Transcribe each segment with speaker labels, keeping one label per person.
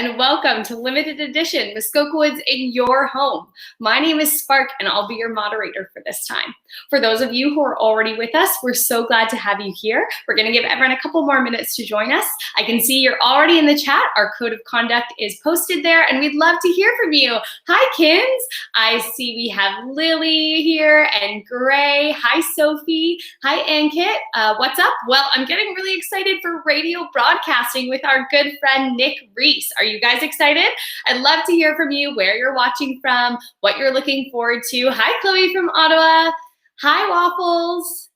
Speaker 1: and welcome to Limited Edition Muskoka Woods in your home. My name is Spark, and I'll be your moderator for this time. For those of you who are already with us, we're so glad to have you here. We're going to give everyone a couple more minutes to join us. I can see you're already in the chat. Our code of conduct is posted there, and we'd love to hear from you. Hi, Kins. I see we have Lily here and Gray. Hi, Sophie. Hi, Ankit. What's up? Well, I'm getting really excited for radio broadcasting with our good friend Nick Reis. Are you guys excited? I'd love to hear from you, where you're watching from, what you're looking forward to. Hi, Chloe from Ottawa. Hi, Waffles.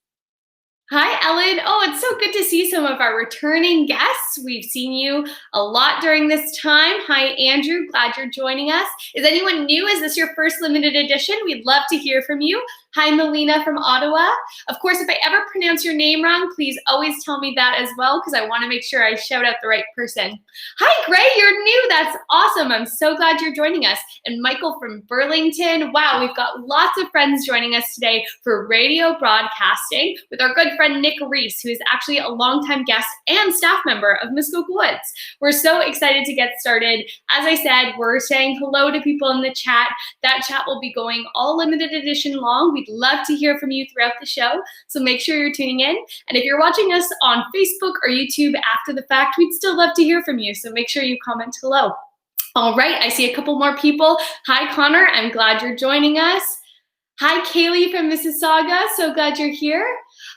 Speaker 1: Hi, Ellen. Oh, it's so good to see some of our returning guests. We've seen you a lot during this time. Hi, Andrew. Glad you're joining us. Is anyone new? Is this your first limited edition? We'd love to hear from you. Hi, Melina from Ottawa. Of course, if I ever pronounce your name wrong, please always tell me that as well, because I want to make sure I shout out the right person. Hi, Gray. You're new. That's awesome. I'm so glad you're joining us. And Michael from Burlington. Wow, we've got lots of friends joining us today for radio broadcasting with our good friend Nick Reis, who is actually a longtime guest and staff member of Muskoka Woods. We're so excited to get started. As I said, we're saying hello to people in the chat. That chat will be going all limited edition long. We'd love to hear from you throughout the show, so make sure you're tuning in. And if you're watching us on Facebook or YouTube after the fact, we'd still love to hear from you, so make sure you comment below. All right, I see a couple more people. Hi, Connor. I'm glad you're joining us. Hi, Kaylee from Mississauga. So glad you're here.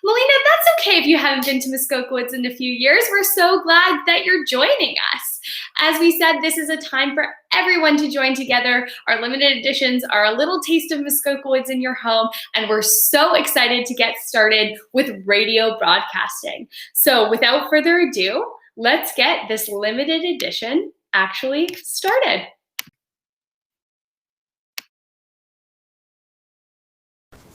Speaker 1: Melina, that's okay if you haven't been to Muskoka Woods in a few years. We're so glad that you're joining us. As we said, this is a time for everyone to join together. Our limited editions are a little taste of Muskoka Woods in your home, and we're so excited to get started with radio broadcasting. So without further ado, let's get this limited edition actually started.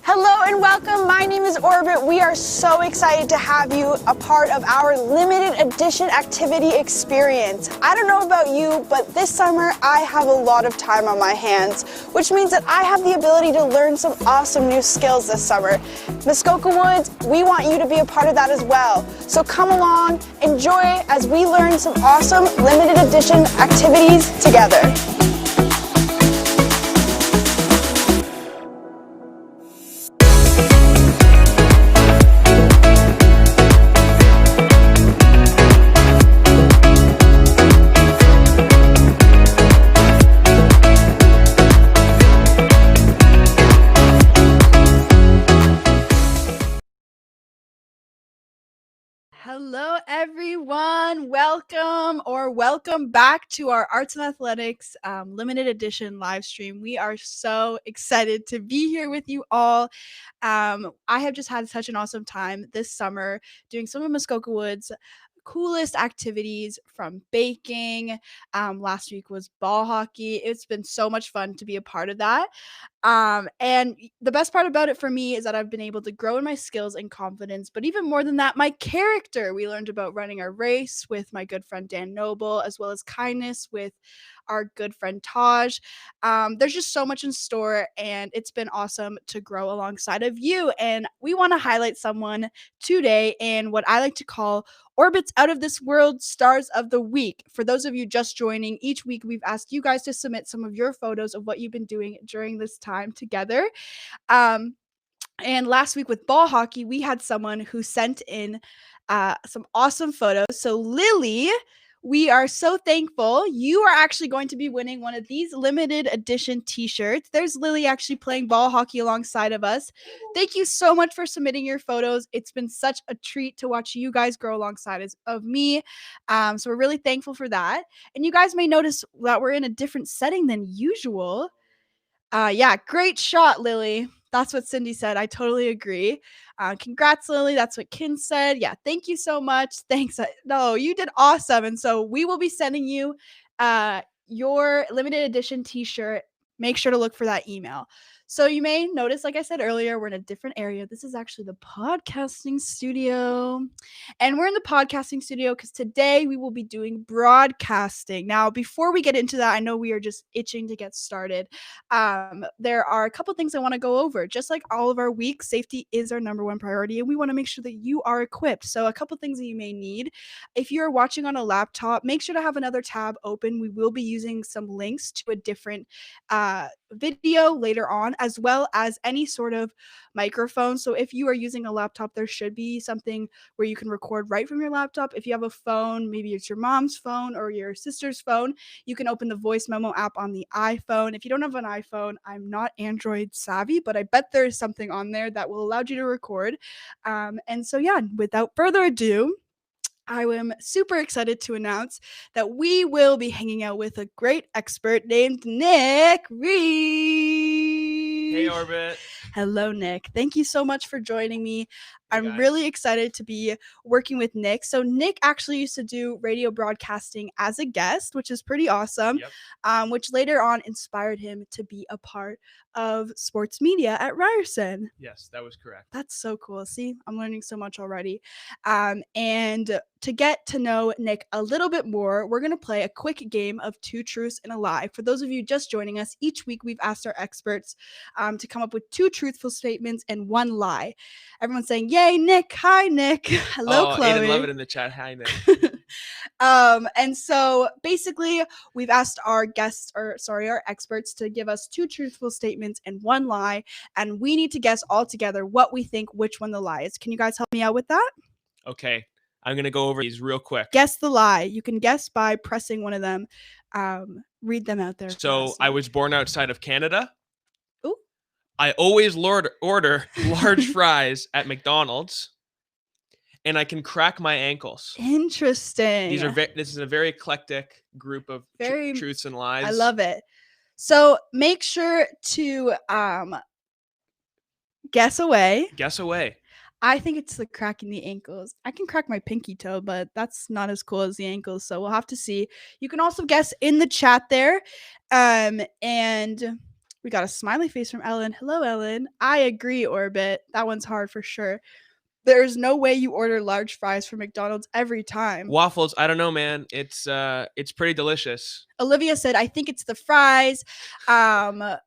Speaker 2: Hello and welcome. My name is Orbit. We are so excited to have you a part of our limited edition activity experience. I don't know about you, but this summer I have a lot of time on my hands, which means that I have the ability to learn some awesome new skills this summer. Muskoka Woods, we want you to be a part of that as well. So come along, enjoy as we learn some awesome limited edition activities together.
Speaker 3: Hello, everyone. Welcome back to our Arts and Athletics limited edition live stream. We are so excited to be here with you all. I have just had such an awesome time this summer doing some of Muskoka Woods' coolest activities, from baking. Last week was ball hockey. It's been so much fun to be a part of that. And the best part about it for me is that I've been able to grow in my skills and confidence, but even more than that, my character. We learned about running a race with my good friend Dan Noble, as well as kindness with our good friend Taj. There's just so much in store, and it's been awesome to grow alongside of you. And we want to highlight someone today in what I like to call Orbit's Out of This World Stars of the Week. For those of you just joining, each week we've asked you guys to submit some of your photos of what you've been doing during this time together. And last week with ball hockey, we had someone who sent in some awesome photos. So Lily, we are so thankful. You are actually going to be winning one of these limited edition t-shirts. There's Lily actually playing ball hockey alongside of us. Thank you so much for submitting your photos. It's been such a treat to watch you guys grow alongside of me. So we're really thankful for that. And you guys may notice that we're in a different setting than usual. Yeah, great shot, Lily. That's what Cindy said. I totally agree. Congrats, Lily. That's what Kin said. Yeah, thank you so much. Thanks. No, you did awesome. And so we will be sending you your limited edition t-shirt. Make sure to look for that email. So you may notice, like I said earlier, we're in a different area. This is actually the podcasting studio. And we're in the podcasting studio because today we will be doing broadcasting. Now, before we get into that, I know we are just itching to get started. There are a couple things I want to go over. Just like all of our weeks, safety is our number one priority, and we want to make sure that you are equipped. So a couple things that you may need. If you're watching on a laptop, make sure to have another tab open. We will be using some links to a different video later on, as well as any sort of microphone. So if you are using a laptop, there should be something where you can record right from your laptop. If you have a phone, maybe it's your mom's phone or your sister's phone, you can open the voice memo app on the iPhone. If you don't have an iPhone, I'm not Android savvy, but I bet there is something on there that will allow you to record. And so yeah, without further ado, I am super excited to announce that we will be hanging out with a great expert named Nick Reis.
Speaker 4: Hey, Orbit.
Speaker 3: Hello, Nick. Thank you so much for joining me.
Speaker 4: Hey,
Speaker 3: I'm
Speaker 4: guys.
Speaker 3: really excited to be working with Nick. So Nick actually used to do radio broadcasting as a guest, which is pretty awesome, which later on inspired him to be a part of sports media at Ryerson.
Speaker 4: Yes, that was correct.
Speaker 3: That's so cool. See, I'm learning so much already. And to get to know Nick a little bit more, we're going to play a quick game of 2 truths and a lie. For those of you just joining us, each week we've asked our experts to come up with 2 truthful statements and 1 lie. Everyone's saying, yay, Nick. Hi, Nick. Hello, Chloe.
Speaker 4: Aiden, love it in the chat. Hi, Nick.
Speaker 3: And so basically we've asked our experts to give us 2 truthful statements and 1 lie, and we need to guess all together what we think which one the lie is. Can you guys help me out with that?
Speaker 4: Okay, I'm going to go over these real quick.
Speaker 3: Guess the lie. You can guess by pressing one of them. Read them out there.
Speaker 4: So I was born outside of Canada.
Speaker 3: Ooh.
Speaker 4: I always order large fries at McDonald's. And I can crack my ankles.
Speaker 3: Interesting.
Speaker 4: This is a very eclectic group of truths and lies.
Speaker 3: I love it. So make sure to guess away.
Speaker 4: Guess away.
Speaker 3: I think it's the cracking the ankles. I can crack my pinky toe, but that's not as cool as the ankles. So we'll have to see. You can also guess in the chat there. And we got a smiley face from Ellen. Hello, Ellen. I agree, Orbit. That one's hard for sure. There's no way you order large fries from McDonald's every time.
Speaker 4: Waffles, I don't know, man. It's pretty delicious.
Speaker 3: Olivia said, I think it's the fries. Aiden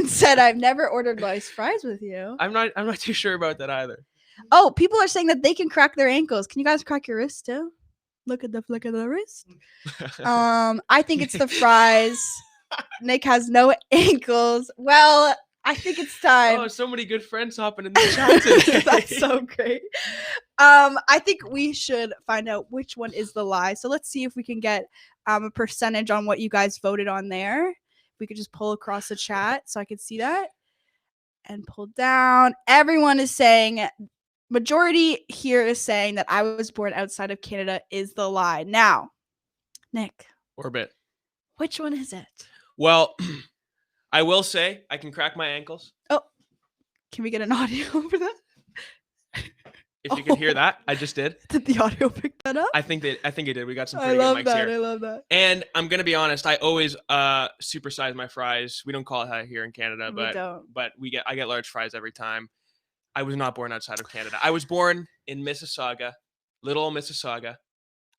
Speaker 3: said, I've never ordered large fries with you.
Speaker 4: I'm not too sure about that either.
Speaker 3: Oh, people are saying that they can crack their ankles. Can you guys crack your wrist too? Look at the flick of the wrist. I think it's the fries. Nick has no ankles. Well, I think it's time.
Speaker 4: Oh, so many good friends hopping in the chat today.
Speaker 3: That's so great. I think we should find out which one is the lie. So let's see if we can get a percentage on what you guys voted on there. We could just pull across the chat so I could see that. And pull down. Everyone is saying, majority here is saying that I was born outside of Canada is the lie. Now, Nick.
Speaker 4: Orbit.
Speaker 3: Which one is it?
Speaker 4: Well, I will say I can crack my ankles.
Speaker 3: Oh, can we get an audio over that?
Speaker 4: If you can hear that, I just did.
Speaker 3: Did the audio pick that up?
Speaker 4: I think it did. We got some pretty good mics here.
Speaker 3: I love that.
Speaker 4: And I'm gonna be honest, I always supersize my fries. We don't call it that here in Canada, but I get large fries every time. I was not born outside of Canada. I was born in Mississauga, little Mississauga.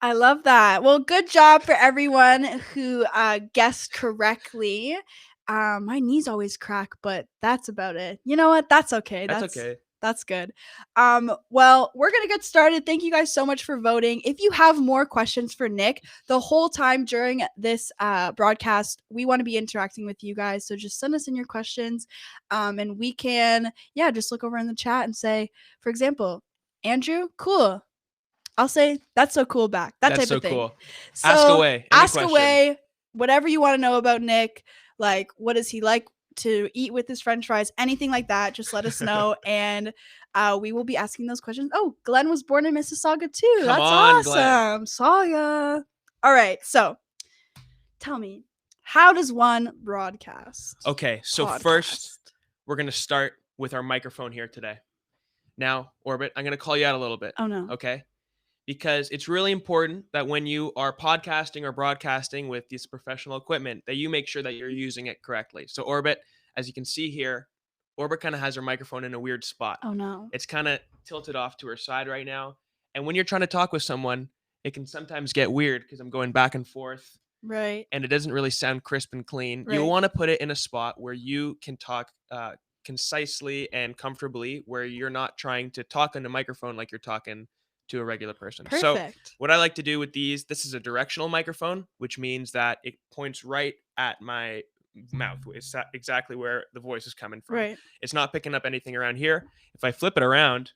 Speaker 3: I love that. Well, good job for everyone who guessed correctly. My knees always crack, but that's about it. You know what? That's okay.
Speaker 4: That's okay.
Speaker 3: That's good. Well, we're going to get started. Thank you guys so much for voting. If you have more questions for Nick, the whole time during this broadcast, we want to be interacting with you guys. So just send us in your questions and we can, just look over in the chat and say, for example, Andrew, cool. I'll say, that's so cool back. That's type
Speaker 4: so
Speaker 3: of thing.
Speaker 4: Cool.
Speaker 3: So
Speaker 4: ask away.
Speaker 3: Ask away. Whatever you want to know about Nick. Like, what does he like to eat with his french fries? Anything like that, just let us know. And we will be asking those questions. Oh, Glenn was born in Mississauga too. That's awesome. Glenn. Saw ya. All right. So tell me, how does one broadcast?
Speaker 4: Okay. So first, we're going to start with our microphone here today. Now, Orbit, I'm going to call you out a little bit.
Speaker 3: Oh, no.
Speaker 4: Okay. Because it's really important that when you are podcasting or broadcasting with this professional equipment, that you make sure that you're using it correctly. So Orbit, as you can see here, Orbit kind of has her microphone in a weird spot.
Speaker 3: Oh no.
Speaker 4: It's kind of tilted off to her side right now. And when you're trying to talk with someone, it can sometimes get weird because I'm going back and forth.
Speaker 3: Right.
Speaker 4: And it doesn't really sound crisp and clean.
Speaker 3: Right.
Speaker 4: You want to put it in a spot where you can talk concisely and comfortably, where you're not trying to talk on a microphone like you're talking to a regular person. So
Speaker 3: Perfect.
Speaker 4: what I like to do with these, this is a directional microphone, which means that it points right at my mouth. It's exactly where the voice is coming from.
Speaker 3: Right.
Speaker 4: It's not picking up anything around here. If I flip it around,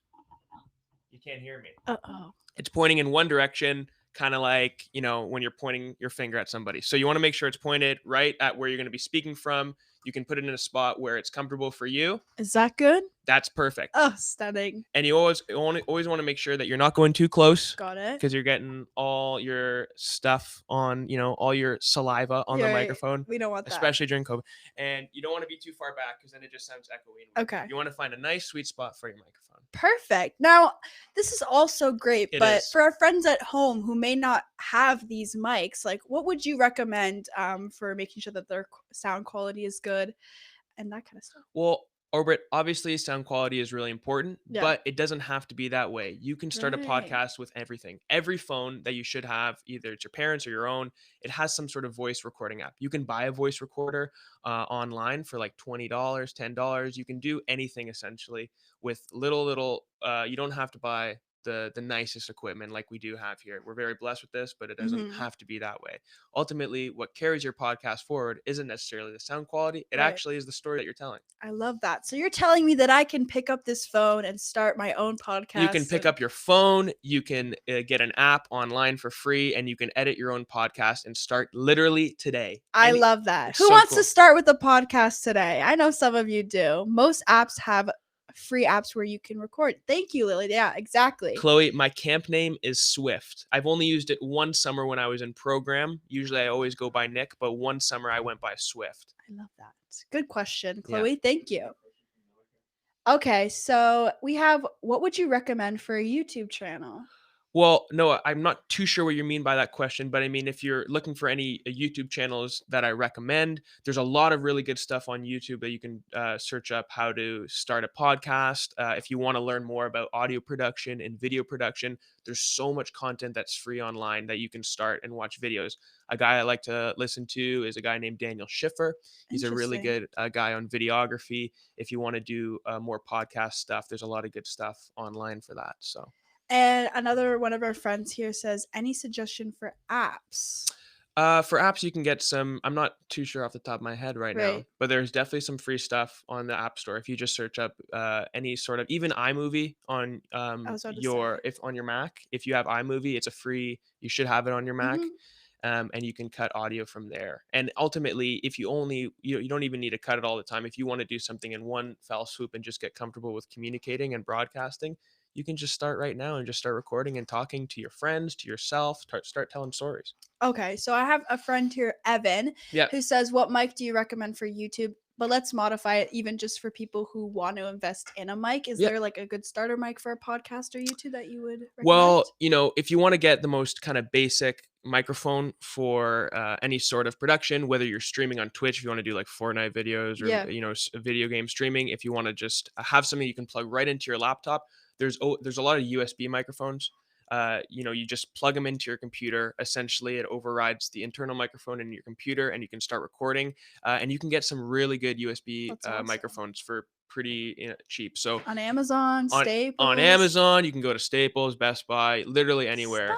Speaker 4: you can't hear me.
Speaker 3: Uh-oh.
Speaker 4: It's pointing in one direction, kind of like, you know, when you're pointing your finger at somebody. So you want to make sure it's pointed right at where you're going to be speaking from. You can put it in a spot where it's comfortable for you.
Speaker 3: Is that good?
Speaker 4: That's perfect.
Speaker 3: Oh, stunning.
Speaker 4: And you always want to make sure that you're not going too close.
Speaker 3: Got it.
Speaker 4: Because you're getting all your stuff on, you know, all your saliva on the microphone.
Speaker 3: We don't want that.
Speaker 4: Especially during COVID. And you don't want to be too far back because then it just sounds echoey.
Speaker 3: Okay.
Speaker 4: You want to find a nice sweet spot for your microphone.
Speaker 3: Perfect. Now, this is also great,
Speaker 4: It
Speaker 3: but
Speaker 4: is.
Speaker 3: for our friends at home who may not have these mics, like what would you recommend for making sure that their sound quality is good and that kind of stuff?
Speaker 4: Well, Orbit, obviously sound quality is really important,
Speaker 3: Yeah.
Speaker 4: but it doesn't have to be that way. You can start a
Speaker 3: Right.
Speaker 4: podcast with everything. Every phone that you should have, either it's your parents or your own, it has some sort of voice recording app. You can buy a voice recorder online for like $20, $10. You can do anything essentially with little, you don't have to buy the nicest equipment like we do have here. We're very blessed with this, but it doesn't have to be that way. Ultimately, what carries your podcast forward isn't necessarily the sound quality. It
Speaker 3: Right.
Speaker 4: actually is the story that you're telling.
Speaker 3: I love that. So you're telling me that I can pick up this phone and start my own podcast?
Speaker 4: You can pick up your phone, you can get an app online for free, and you can edit your own podcast and start literally today.
Speaker 3: I love that. Who
Speaker 4: so
Speaker 3: wants
Speaker 4: cool.
Speaker 3: to start with a podcast today? I know some of you do. Most apps have free apps where you can record. Thank you, Lily. Yeah, exactly.
Speaker 4: Chloe, my camp name is Swift. I've only used it one summer when I was in program. Usually I always go by Nick, but one summer I went by Swift.
Speaker 3: I love that. Good question, Chloe. Yeah. Thank you. Okay, so we have, what would you recommend for a YouTube channel?
Speaker 4: Well, no, I'm not too sure what you mean by that question, but I mean, if you're looking for any YouTube channels that I recommend, there's a lot of really good stuff on YouTube that you can search up how to start a podcast. If you want to learn more about audio production and video production, there's so much content that's free online that you can start and watch videos. A guy I like to listen to is a guy named Daniel Schiffer. He's a really good guy on videography. If you want to do more podcast stuff, there's a lot of good stuff online for that. So.
Speaker 3: And another one of our friends here says, any suggestion for apps?
Speaker 4: For apps, you can get some, I'm not too sure off the top of my head right now, but there's definitely some free stuff on the App Store. If you just search up any sort of, even iMovie on on your Mac, if you have iMovie, it's a free, you should have it on your Mac. And you can cut audio from there. And ultimately, if you don't even need to cut it all the time. If you want to do something in one fell swoop and just get comfortable with communicating and broadcasting, you can just start right now and just start recording and talking to your friends, to yourself, start telling stories.
Speaker 3: Okay, so I have a friend here, Evan, who says, what mic do you recommend for YouTube? But let's modify it even just for people who want to invest in a mic. Is there like a good starter mic for a podcast or YouTube that you would recommend?
Speaker 4: Well, if you want to get the most kind of basic microphone for any sort of production, whether you're streaming on Twitch, if you want to do like Fortnite videos or, video game streaming, if you want to just have something you can plug right into your laptop, there's a lot of USB microphones. You just plug them into your computer. Essentially, it overrides the internal microphone in your computer, and you can start recording. And you can get some really good USB microphones for pretty cheap. So
Speaker 3: on Amazon, Staples.
Speaker 4: On Amazon, you can go to Staples, Best Buy, literally anywhere.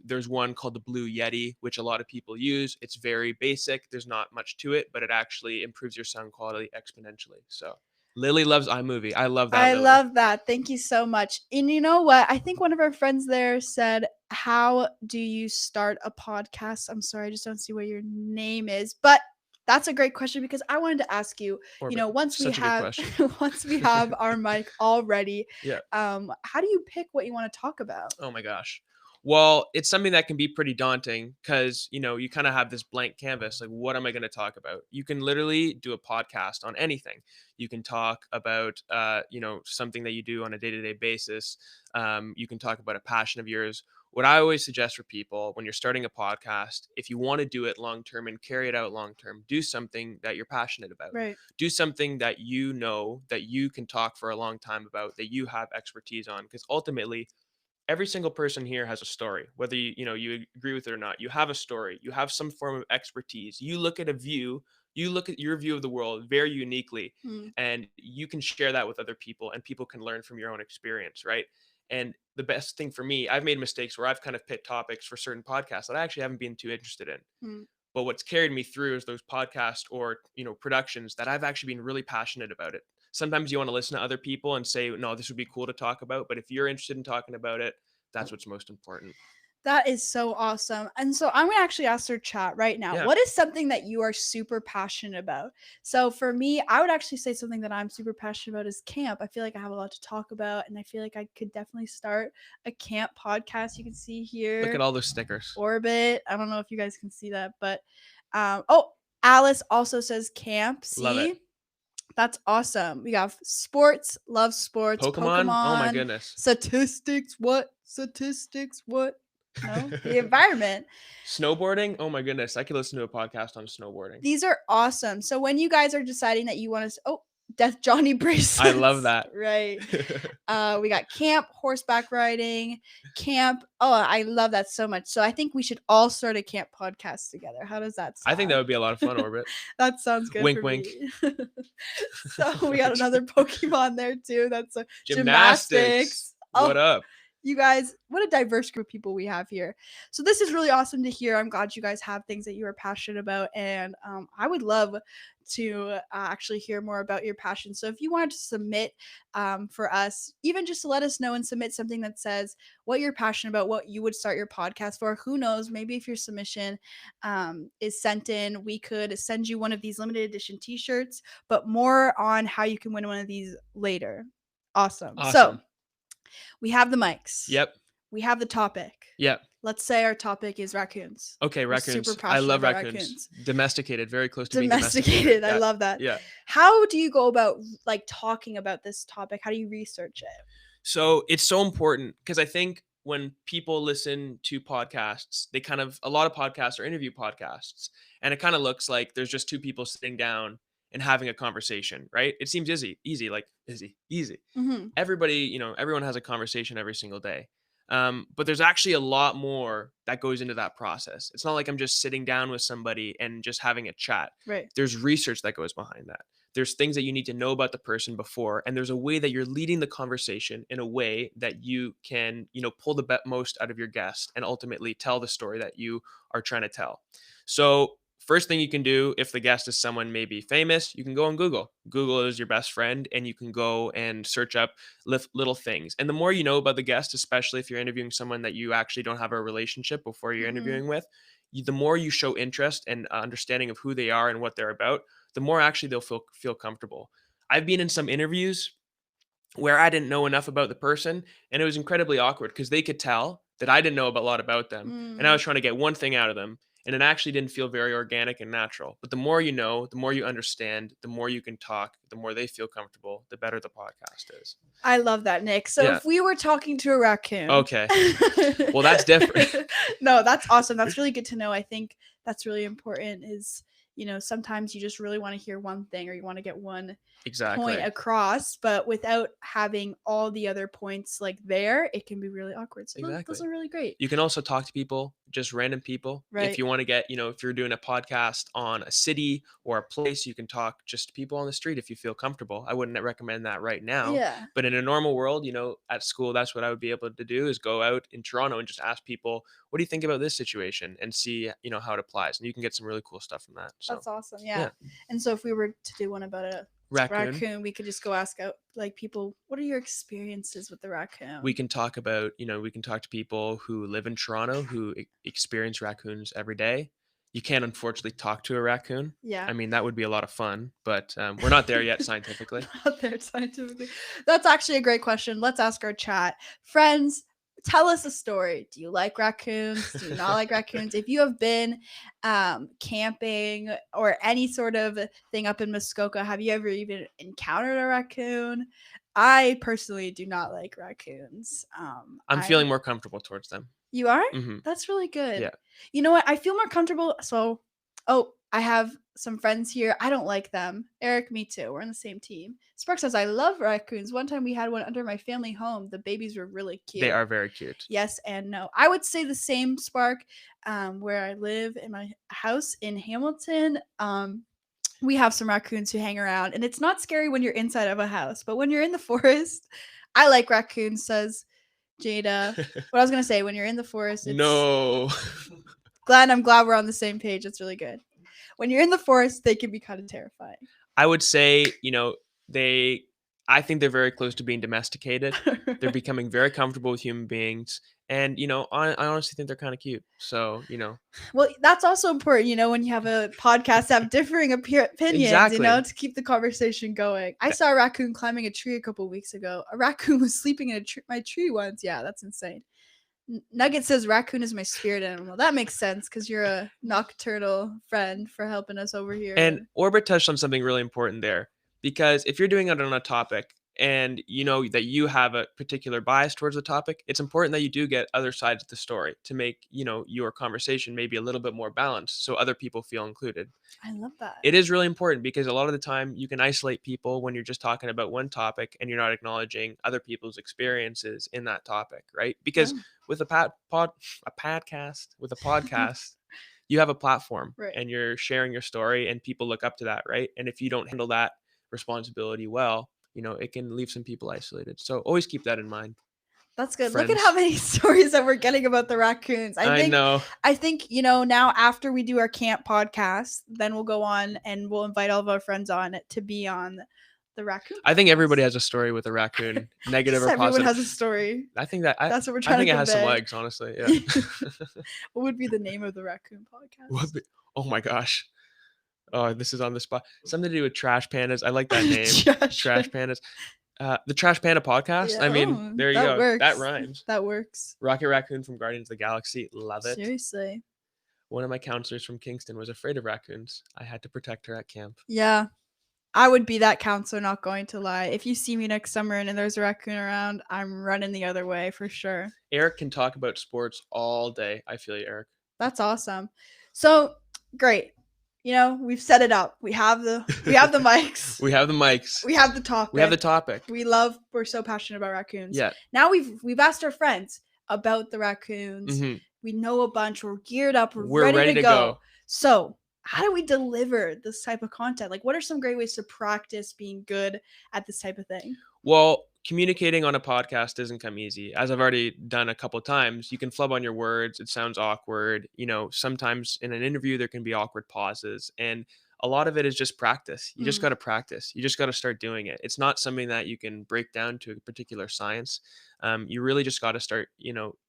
Speaker 4: There's one called the Blue Yeti, which a lot of people use. It's very basic. There's not much to it, but it actually improves your sound quality exponentially. So. Lily loves iMovie. I love that.
Speaker 3: I love that. Thank you so much. And you know what? I think one of our friends there said, how do you start a podcast? I'm sorry, I just don't see what your name is. But that's a great question because I wanted to ask you, once we have our mic all ready, how do you pick what you want to talk about?
Speaker 4: Oh my gosh. Well, it's something that can be pretty daunting because, you kind of have this blank canvas. Like, what am I going to talk about? You can literally do a podcast on anything. You can talk about, something that you do on a day-to-day basis. You can talk about a passion of yours, what I always suggest for people when you're starting a podcast, if you want to do it long term and carry it out long term, do something that you're passionate about.
Speaker 3: Right.
Speaker 4: Do something that you know that you can talk for a long time about, that you have expertise on, because ultimately every single person here has a story. Whether you agree with it or not, you have a story. You have some form of expertise. You look at your view of the world very uniquely, and you can share that with other people, and people can learn from your own experience, right? And the best thing for me, I've made mistakes where I've kind of picked topics for certain podcasts that I actually haven't been too interested in. But what's carried me through is those podcasts or productions that I've actually been really passionate about it. Sometimes you want to listen to other people and say, no, this would be cool to talk about. But if you're interested in talking about it, that's what's most important.
Speaker 3: That is so awesome. And so I'm going to actually ask our chat right now.
Speaker 4: Yeah.
Speaker 3: What is something that you are super passionate about? So for me, I would actually say something that I'm super passionate about is camp. I feel like I have a lot to talk about, and I feel like I could definitely start a camp podcast. You can see here.
Speaker 4: Look at all those stickers.
Speaker 3: Orbit. I don't know if you guys can see that, but Alice also says camp. See?
Speaker 4: Love it.
Speaker 3: That's awesome. We got sports, love sports.
Speaker 4: Pokemon. Oh my goodness.
Speaker 3: Statistics. What? No, the environment.
Speaker 4: Snowboarding. Oh my goodness. I could listen to a podcast on snowboarding.
Speaker 3: These are awesome. So when you guys are deciding that you want to, Death Johnny bracelets.
Speaker 4: I love that.
Speaker 3: Right. We got camp, horseback riding, camp. Oh, I love that so much. So I think we should all start a camp podcast together. How does that sound?
Speaker 4: I think that would be a lot of fun, Orbit.
Speaker 3: That sounds good.
Speaker 4: Wink,
Speaker 3: for
Speaker 4: wink.
Speaker 3: Me. So we got another Pokemon there too. That's a
Speaker 4: gymnastics. What up?
Speaker 3: You guys, what a diverse group of people we have here. So this is really awesome to hear. I'm glad you guys have things that you are passionate about. And I would love to actually hear more about your passion. So if you wanted to submit for us, even just to let us know and submit something that says what you're passionate about, what you would start your podcast for, who knows, maybe if your submission is sent in, we could send you one of these limited edition t-shirts, but more on how you can win one of these later. Awesome. So we have the mics.
Speaker 4: Yep.
Speaker 3: We have the topic.
Speaker 4: Yep.
Speaker 3: Let's say our topic is raccoons.
Speaker 4: Okay, raccoons. I love raccoons. Domesticated, very close to being
Speaker 3: domesticated. I love that.
Speaker 4: Yeah.
Speaker 3: How do you go about talking about this topic? How do you research it?
Speaker 4: So it's so important because I think when people listen to podcasts, a lot of podcasts are interview podcasts, and it kind of looks like there's just two people sitting down and having a conversation, right? It seems easy. Mm-hmm. Everybody, everyone has a conversation every single day. But there's actually a lot more that goes into that process. It's not like I'm just sitting down with somebody and just having a chat.
Speaker 3: Right.
Speaker 4: There's research that goes behind that. There's things that you need to know about the person before, and there's a way that you're leading the conversation in a way that you can, pull the most out of your guest and ultimately tell the story that you are trying to tell. So first thing you can do, if the guest is someone maybe famous, you can go on Google. Google is your best friend, and you can go and search up little things. And the more you know about the guest, especially if you're interviewing someone that you actually don't have a relationship before you're interviewing with, the more you show interest and understanding of who they are and what they're about, the more actually they'll feel comfortable. I've been in some interviews where I didn't know enough about the person, and it was incredibly awkward because they could tell that I didn't know a lot about them, and I was trying to get one thing out of them. And it actually didn't feel very organic and natural. But the more you know, the more you understand, the more you can talk, the more they feel comfortable, the better the podcast is.
Speaker 3: I love that, Nick. So if we were talking to a raccoon.
Speaker 4: Okay. Well, that's different.
Speaker 3: No, that's awesome. That's really good to know. I think that's really important is, sometimes you just really want to hear one thing or you want to get one point across, but without having all the other points there, it can be really awkward. So those are really great.
Speaker 4: You can also talk to people, just random people.
Speaker 3: Right.
Speaker 4: If you want to get, if you're doing a podcast on a city or a place, you can talk just to people on the street if you feel comfortable. I wouldn't recommend that right now.
Speaker 3: Yeah.
Speaker 4: But in a normal world, at school, that's what I would be able to do is go out in Toronto and just ask people, what do you think about this situation? And see, how it applies. And you can get some really cool stuff from that. So.
Speaker 3: That's awesome. Yeah. And so if we were to do one about a raccoon, we could just go ask out people, what are your experiences with the raccoon?
Speaker 4: We can talk about, we can talk to people who live in Toronto who experience raccoons every day. You can't unfortunately talk to a raccoon.
Speaker 3: Yeah.
Speaker 4: I mean, that would be a lot of fun, but we're not there yet scientifically.
Speaker 3: That's actually a great question. Let's ask our chat. Friends, tell us a story. Do you like raccoons? Do you not like raccoons? If you have been camping or any sort of thing up in Muskoka, have you ever even encountered a raccoon? I personally do not like raccoons.
Speaker 4: I'm feeling more comfortable towards them.
Speaker 3: You are?
Speaker 4: Mm-hmm.
Speaker 3: That's really good.
Speaker 4: Yeah.
Speaker 3: You know what? I feel more comfortable. So, I have some friends here. I don't like them. Eric, me too. We're on the same team. Spark says, I love raccoons. One time we had one under my family home. The babies were really cute.
Speaker 4: They are very cute.
Speaker 3: Yes and no. I would say the same, Spark. Where I live in my house in Hamilton, we have some raccoons who hang around, and it's not scary when you're inside of a house, but when you're in the forest, I like raccoons, says Jada. What I was gonna say, when you're in the forest, it's
Speaker 4: no.
Speaker 3: I'm glad we're on the same page. It's really good. When you're in the forest, they can be kind of terrifying.
Speaker 4: I would say, I think they're very close to being domesticated. They're becoming very comfortable with human beings. And, I honestly think they're kind of cute. So,
Speaker 3: Well, that's also important, when you have a podcast, have differing opinions,
Speaker 4: exactly.
Speaker 3: To keep the conversation going. I saw a raccoon climbing a tree a couple weeks ago. A raccoon was sleeping in my tree once. Yeah, that's insane. Nugget says raccoon is my spirit animal. That makes sense because you're a nocturnal friend for helping us over here.
Speaker 4: And Orbit touched on something really important there, because if you're doing it on a topic and you know that you have a particular bias towards the topic, it's important that you do get other sides of the story to make, your conversation maybe a little bit more balanced so other people feel included.
Speaker 3: I love that.
Speaker 4: It is really important because a lot of the time you can isolate people when you're just talking about one topic and you're not acknowledging other people's experiences in that topic, right? Because with a podcast, you have a platform, right, and you're sharing your story and people look up to that, right? And if you don't handle that responsibility well, it can leave some people isolated. So always keep that in mind.
Speaker 3: That's good. Friends. Look at how many stories that we're getting about the raccoons. I think, now after we do our camp podcast, then we'll go on and we'll invite all of our friends on to be on the raccoon podcast.
Speaker 4: I think everybody has a story with a raccoon, negative or positive.
Speaker 3: Everyone has a story.
Speaker 4: I think that's
Speaker 3: what we're trying to convey.
Speaker 4: I think it has some legs, honestly. Yeah.
Speaker 3: What would be the name of the raccoon podcast?
Speaker 4: Oh my gosh. Oh, this is on the spot. Something to do with trash pandas. I like that name. Trash pandas. The Trash Panda podcast. Yeah. I mean, there you go.
Speaker 3: Works.
Speaker 4: That rhymes.
Speaker 3: That works.
Speaker 4: Rocket Raccoon from Guardians of the Galaxy. Love it.
Speaker 3: Seriously.
Speaker 4: One of my counselors from Kingston was afraid of raccoons. I had to protect her at camp.
Speaker 3: Yeah. I would be that counselor, not going to lie. If you see me next summer and there's a raccoon around, I'm running the other way for sure.
Speaker 4: Eric can talk about sports all day. I feel you, Eric.
Speaker 3: That's awesome. So, great. We've set it up. We have the mics.
Speaker 4: We have the mics.
Speaker 3: We have the topic.
Speaker 4: We have the topic.
Speaker 3: We're so passionate about raccoons.
Speaker 4: Yeah.
Speaker 3: Now we've asked our friends about the raccoons. Mm-hmm. We know a bunch. We're geared up. We're ready to go. So, how do we deliver this type of content? Like, what are some great ways to practice being good at this type of thing?
Speaker 4: Well, communicating on a podcast doesn't come easy. As I've already done a couple of times, you can flub on your words. It sounds awkward. Sometimes in an interview, there can be awkward pauses. And a lot of it is just practice. You just got to practice. You just got to start doing it. It's not something that you can break down to a particular science. You really just got to start,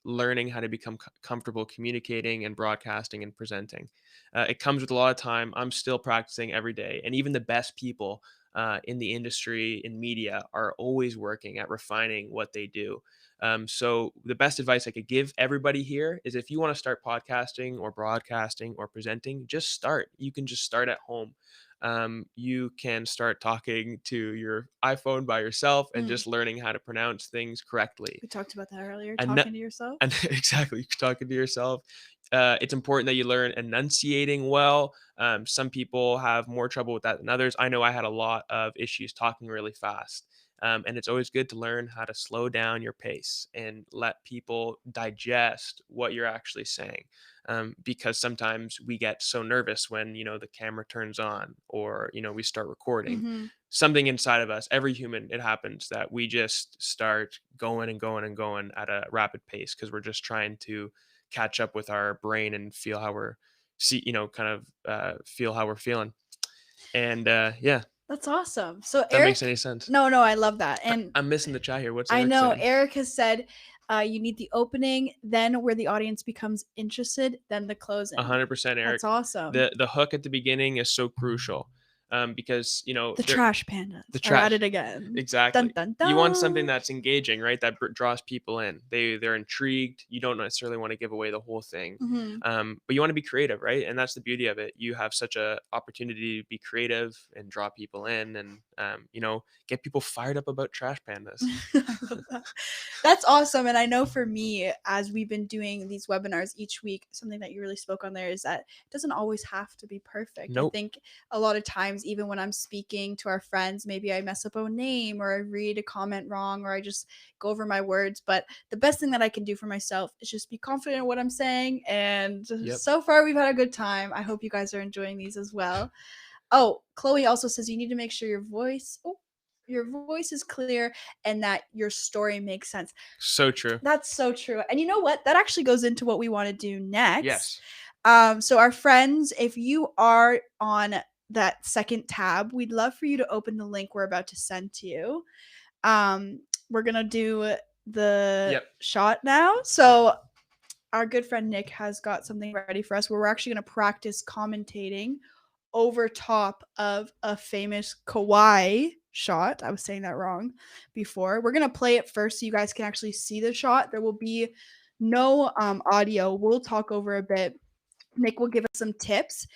Speaker 4: learning how to become comfortable communicating and broadcasting and presenting. It comes with a lot of time. I'm still practicing every day. And even the best people in the industry, in media, are always working at refining what they do. So the best advice I could give everybody here is if you want to start podcasting or broadcasting or presenting, just start. You can just start at home. You can start talking to your iPhone by yourself and just learning how to pronounce things correctly.
Speaker 3: We talked about that earlier, talking to yourself.
Speaker 4: And exactly, talking to yourself. It's important that you learn enunciating well. Some people have more trouble with that than others. I know I had a lot of issues talking really fast. And it's always good to learn how to slow down your pace and let people digest what you're actually saying. Because sometimes we get so nervous when, the camera turns on or, we start recording. Mm-hmm. Something inside of us, every human, it happens that we just start going and going and going at a rapid pace because we're just trying to catch up with our brain and feel how we're feel how we're feeling. And yeah.
Speaker 3: That's awesome. So
Speaker 4: that makes any sense?
Speaker 3: No, I love that. And
Speaker 4: I'm missing the chat here. What's Eric
Speaker 3: I know
Speaker 4: saying?
Speaker 3: Eric has said you need the opening, then where the audience becomes interested, then the closing.
Speaker 4: 100%, Eric.
Speaker 3: That's awesome.
Speaker 4: The hook at the beginning is so crucial. because
Speaker 3: the trash pandas are at it again.
Speaker 4: Exactly.
Speaker 3: Dun, dun, dun.
Speaker 4: You want something that's engaging, right? That draws people in. They're intrigued. You don't necessarily want to give away the whole thing, but you want to be creative, right? And that's the beauty of it. You have such a opportunity to be creative and draw people in, and get people fired up about trash pandas.
Speaker 3: I love that. That's awesome. And I know for me, as we've been doing these webinars each week, something that you really spoke on there is that it doesn't always have to be perfect.
Speaker 4: Nope.
Speaker 3: I think a lot of times, even when I'm speaking to our friends, maybe I mess up a name or I read a comment wrong or I just go over my words. But the best thing that I can do for myself is just be confident in what I'm saying. And so far, we've had a good time. I hope you guys are enjoying these as well. Oh, Chloe also says you need to make sure your voice is clear and that your story makes sense.
Speaker 4: So true.
Speaker 3: That's so true. And you know what? That actually goes into what we want to do next.
Speaker 4: Yes.
Speaker 3: So our friends, if you are on that second tab, we'd love for you to open the link we're about to send to you. We're going to do the shot now. So our good friend Nick has got something ready for us where we're actually going to practice commentating over top of a famous Kawhi shot. I was saying that wrong before. We're going to play it first so you guys can actually see the shot. There will be no audio. We'll talk over a bit. Nick will give us some tips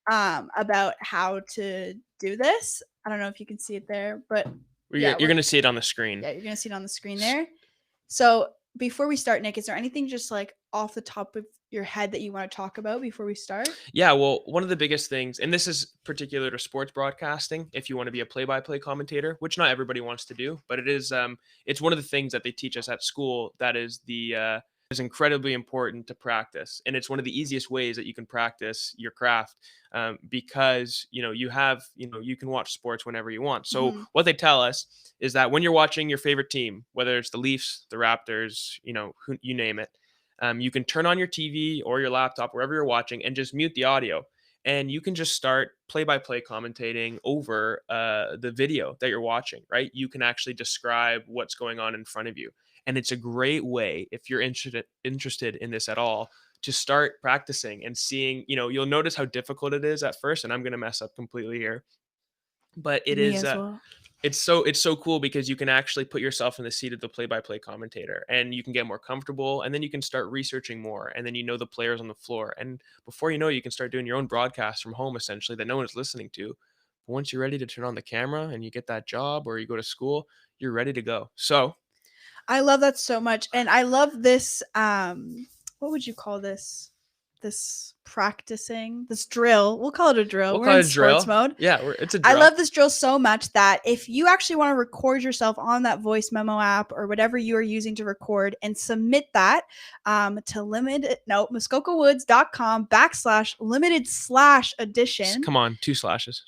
Speaker 3: about how to do this. I don't know if you can see it there, but
Speaker 4: you're going to see it on the screen.
Speaker 3: Yeah, you're going to see it on the screen there. So before we start, Nick, is there anything just like off the top of your head that you want to talk about before we start?
Speaker 4: Yeah, well, one of the biggest things, and this is particular to sports broadcasting, if you want to be a play-by-play commentator, which not everybody wants to do, but it is, it's one of the things that they teach us at school that is is incredibly important to practice. And it's one of the easiest ways that you can practice your craft because, you can watch sports whenever you want. So what they tell us is that when you're watching your favorite team, whether it's the Leafs, the Raptors, you name it, you can turn on your TV or your laptop, wherever you're watching, and just mute the audio. And you can just start play-by-play commentating over the video that you're watching, right? You can actually describe what's going on in front of you. And it's a great way, if you're interested in this at all, to start practicing and seeing, you'll notice how difficult it is at first. And I'm going to mess up completely here. But it's so cool because you can actually put yourself in the seat of the play-by-play commentator and you can get more comfortable, and then you can start researching more, and then the players on the floor. And before you know it, you can start doing your own broadcast from home, essentially, that no one is listening to. But once you're ready to turn on the camera and you get that job or you go to school, you're ready to go. So
Speaker 3: I love that so much. And I love this, what would you call this? This practicing, this drill. We'll call it a drill. We're in sports mode.
Speaker 4: Yeah, it's a drill.
Speaker 3: I love this drill so much that if you actually want to record yourself on that voice memo app or whatever you are using to record and submit that to muskokawoods.com/limited/edition.
Speaker 4: Come on, 2 slashes.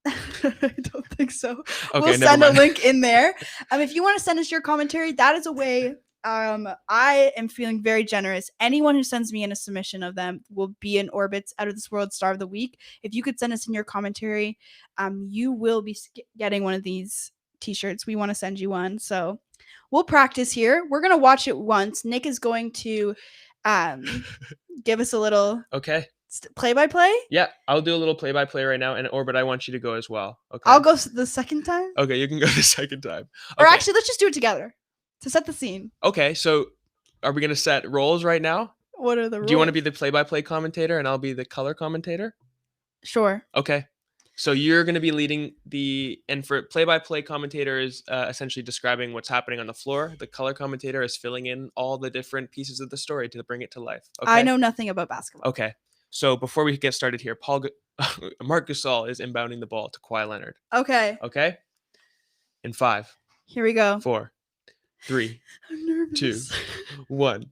Speaker 3: I don't think so.
Speaker 4: Okay,
Speaker 3: we'll send a link in there. If you want to send us your commentary, that is a way. I am feeling very generous. Anyone who sends me in a submission of them will be an Orbit's Out of This World Star of the Week. If you could send us in your commentary, you will be getting one of these t-shirts. We want to send you one. So we'll practice here. We're going to watch it once. Nick is going to give us a little play-by-play.
Speaker 4: Yeah, I'll do a little play-by-play right now. And Orbit, I want you to go as well. Okay.
Speaker 3: I'll go the second time.
Speaker 4: Okay, you can go the second time. Okay.
Speaker 3: Or actually, let's just do it together. To set the scene.
Speaker 4: Okay, so are we going to set roles right now?
Speaker 3: What are the rules?
Speaker 4: Do you want to be the play-by-play commentator and I'll be the color commentator?
Speaker 3: Sure.
Speaker 4: Okay. So you're going to be leading and for play-by-play commentator is essentially describing what's happening on the floor. The color commentator is filling in all the different pieces of the story to bring it to life. Okay?
Speaker 3: I know nothing about basketball.
Speaker 4: Okay. So before we get started here, Marc Gasol is inbounding the ball to Kawhi Leonard.
Speaker 3: Okay.
Speaker 4: Okay? In 5.
Speaker 3: Here we go.
Speaker 4: 4. 3, 2, 1.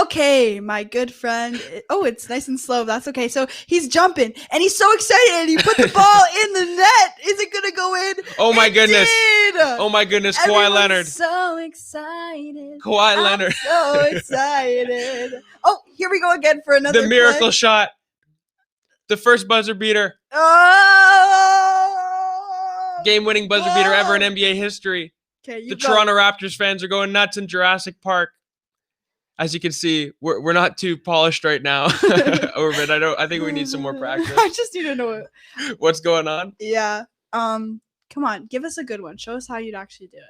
Speaker 3: Okay, my good friend. Oh, it's nice and slow. That's okay. So he's jumping and he's so excited and he put the ball in the net. Is it going to go in?
Speaker 4: Oh my goodness.
Speaker 3: Did.
Speaker 4: Oh my goodness. Kawhi Leonard.
Speaker 3: So excited.
Speaker 4: Kawhi Leonard.
Speaker 3: So excited. Oh, here we go again for another
Speaker 4: The miracle shot. The first buzzer beater.
Speaker 3: Oh.
Speaker 4: Game-winning buzzer beater ever in NBA history.
Speaker 3: Okay,
Speaker 4: the Toronto Raptors fans are going nuts in Jurassic Park as you can see, we're not too polished right now. Orvin, I think we need some more practice.
Speaker 3: I just need to know
Speaker 4: what's going on.
Speaker 3: Yeah. Come on, give us a good one. Show us how you'd actually do it.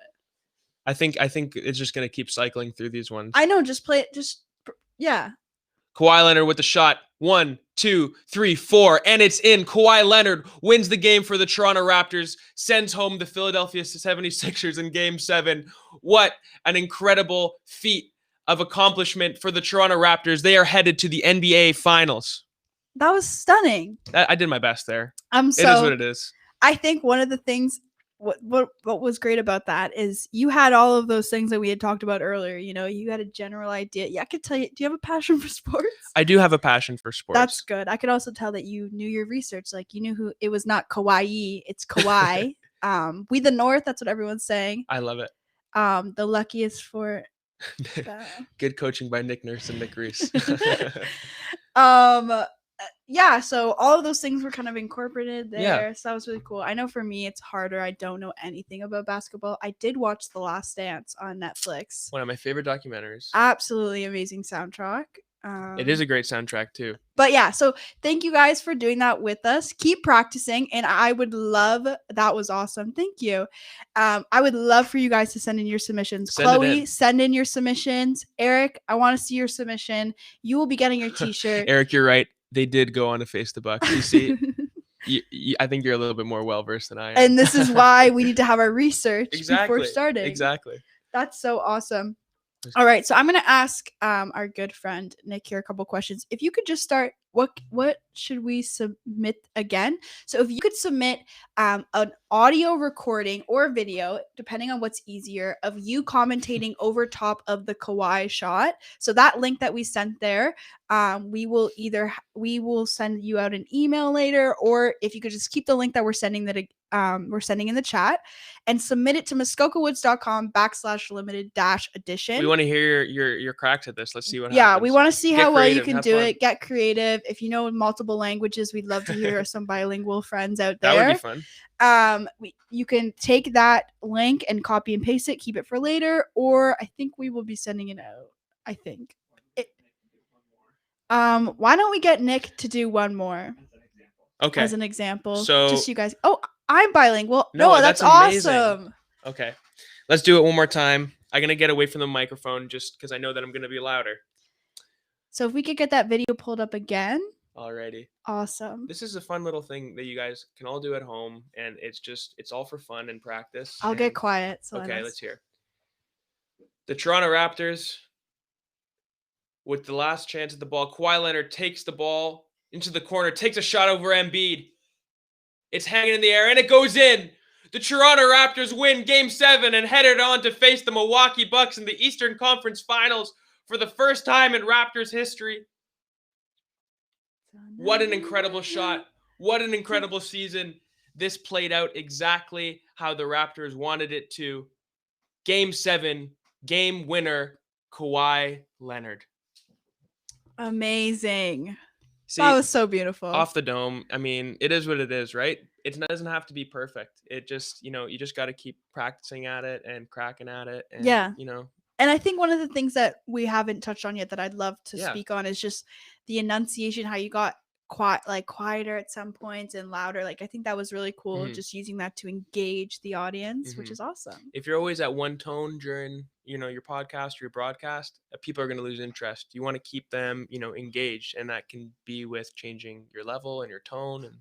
Speaker 4: I think it's just gonna keep cycling through these ones.
Speaker 3: I know, just play it. Yeah.
Speaker 4: Kawhi Leonard with the shot. 1, 2, 3, 4, and it's in. Kawhi Leonard wins the game for the Toronto Raptors, sends home the Philadelphia 76ers in Game 7. What an incredible feat of accomplishment for the Toronto Raptors. They are headed to the NBA Finals.
Speaker 3: That was stunning.
Speaker 4: I did my best there.
Speaker 3: It
Speaker 4: is what it is.
Speaker 3: I think one of the things what was great about that is you had all of those things that we had talked about earlier. You know, you had a general idea. Yeah, I could tell you. Do you have a passion for sports?
Speaker 4: I do have a passion for sports.
Speaker 3: That's good. I could also tell that you knew your research. Like, you knew who it was. Not Kauai, it's Kawhi. We the North. That's what everyone's saying.
Speaker 4: I love it.
Speaker 3: The luckiest for.
Speaker 4: Good coaching by Nick Nurse and Nick Reis.
Speaker 3: Yeah, so all of those things were kind of incorporated there.
Speaker 4: Yeah.
Speaker 3: So that was really cool. I know for me it's harder. I don't know anything about basketball. I did watch The Last Dance on Netflix.
Speaker 4: One of my favorite documentaries.
Speaker 3: Absolutely amazing soundtrack.
Speaker 4: It is a great soundtrack too.
Speaker 3: But yeah, so thank you guys for doing that with us. Keep practicing, and I would love, that was awesome. Thank you. I would love for you guys to send in your submissions. Chloe, send in your submissions. Eric, I want to see your submission. You will be getting your t-shirt.
Speaker 4: Eric, you're right. They did go on to face the Bucks. You see, I think you're a little bit more well-versed than I am.
Speaker 3: And this is why we need to have our research before starting.
Speaker 4: Exactly.
Speaker 3: That's so awesome. All right, so I'm going to ask our good friend Nick here a couple questions. If you could just start, what should we submit again? So if you could submit an audio recording or video, depending on what's easier, of you commentating over top of the Kawhi shot. So that link that we sent there, we will send you out an email later, or if you could just keep the link that we're sending in the chat and submit it to muskokawoods.com/limited-edition.
Speaker 4: We want to hear your cracks at this. Let's see what happens.
Speaker 3: Yeah, we want to see how well you can do it. Get creative. If you know multiple languages, we'd love to hear some bilingual friends out there.
Speaker 4: That would be fun.
Speaker 3: You can take that link and copy and paste it, keep it for later, or I think we will be sending it out. I think. Why don't we get Nick to do one more?
Speaker 4: Okay.
Speaker 3: As an example.
Speaker 4: So
Speaker 3: just you guys. Oh, I'm bilingual.
Speaker 4: No,
Speaker 3: that's awesome.
Speaker 4: Okay. Let's do it one more time. I'm going to get away from the microphone just because I know that I'm going to be louder.
Speaker 3: So if we could get that video pulled up again.
Speaker 4: Alrighty.
Speaker 3: Awesome.
Speaker 4: This is a fun little thing that you guys can all do at home, and it's all for fun and practice.
Speaker 3: I'll get quiet.
Speaker 4: Okay, let's hear. The Toronto Raptors, with the last chance at the ball, Kawhi Leonard takes the ball into the corner, takes a shot over Embiid. It's hanging in the air, and it goes in. The Toronto Raptors win Game 7 and headed on to face the Milwaukee Bucks in the Eastern Conference Finals for the first time in Raptors history. What an incredible shot. What an incredible season. This played out exactly how the Raptors wanted it to. Game 7, game winner, Kawhi Leonard.
Speaker 3: Amazing.
Speaker 4: See,
Speaker 3: that was so beautiful.
Speaker 4: Off the dome. I mean, it is what it is, right? It doesn't have to be perfect. It just, you just got to keep practicing at it and cracking at it. And,
Speaker 3: yeah. And I think one of the things that we haven't touched on yet that I'd love to speak on is just the enunciation, how you got quieter at some points and louder. Like, I think that was really cool. Mm-hmm. Just using that to engage the audience, which is awesome.
Speaker 4: If you're always at one tone during, your podcast or your broadcast, people are going to lose interest. You want to keep them, engaged, and that can be with changing your level and your tone and,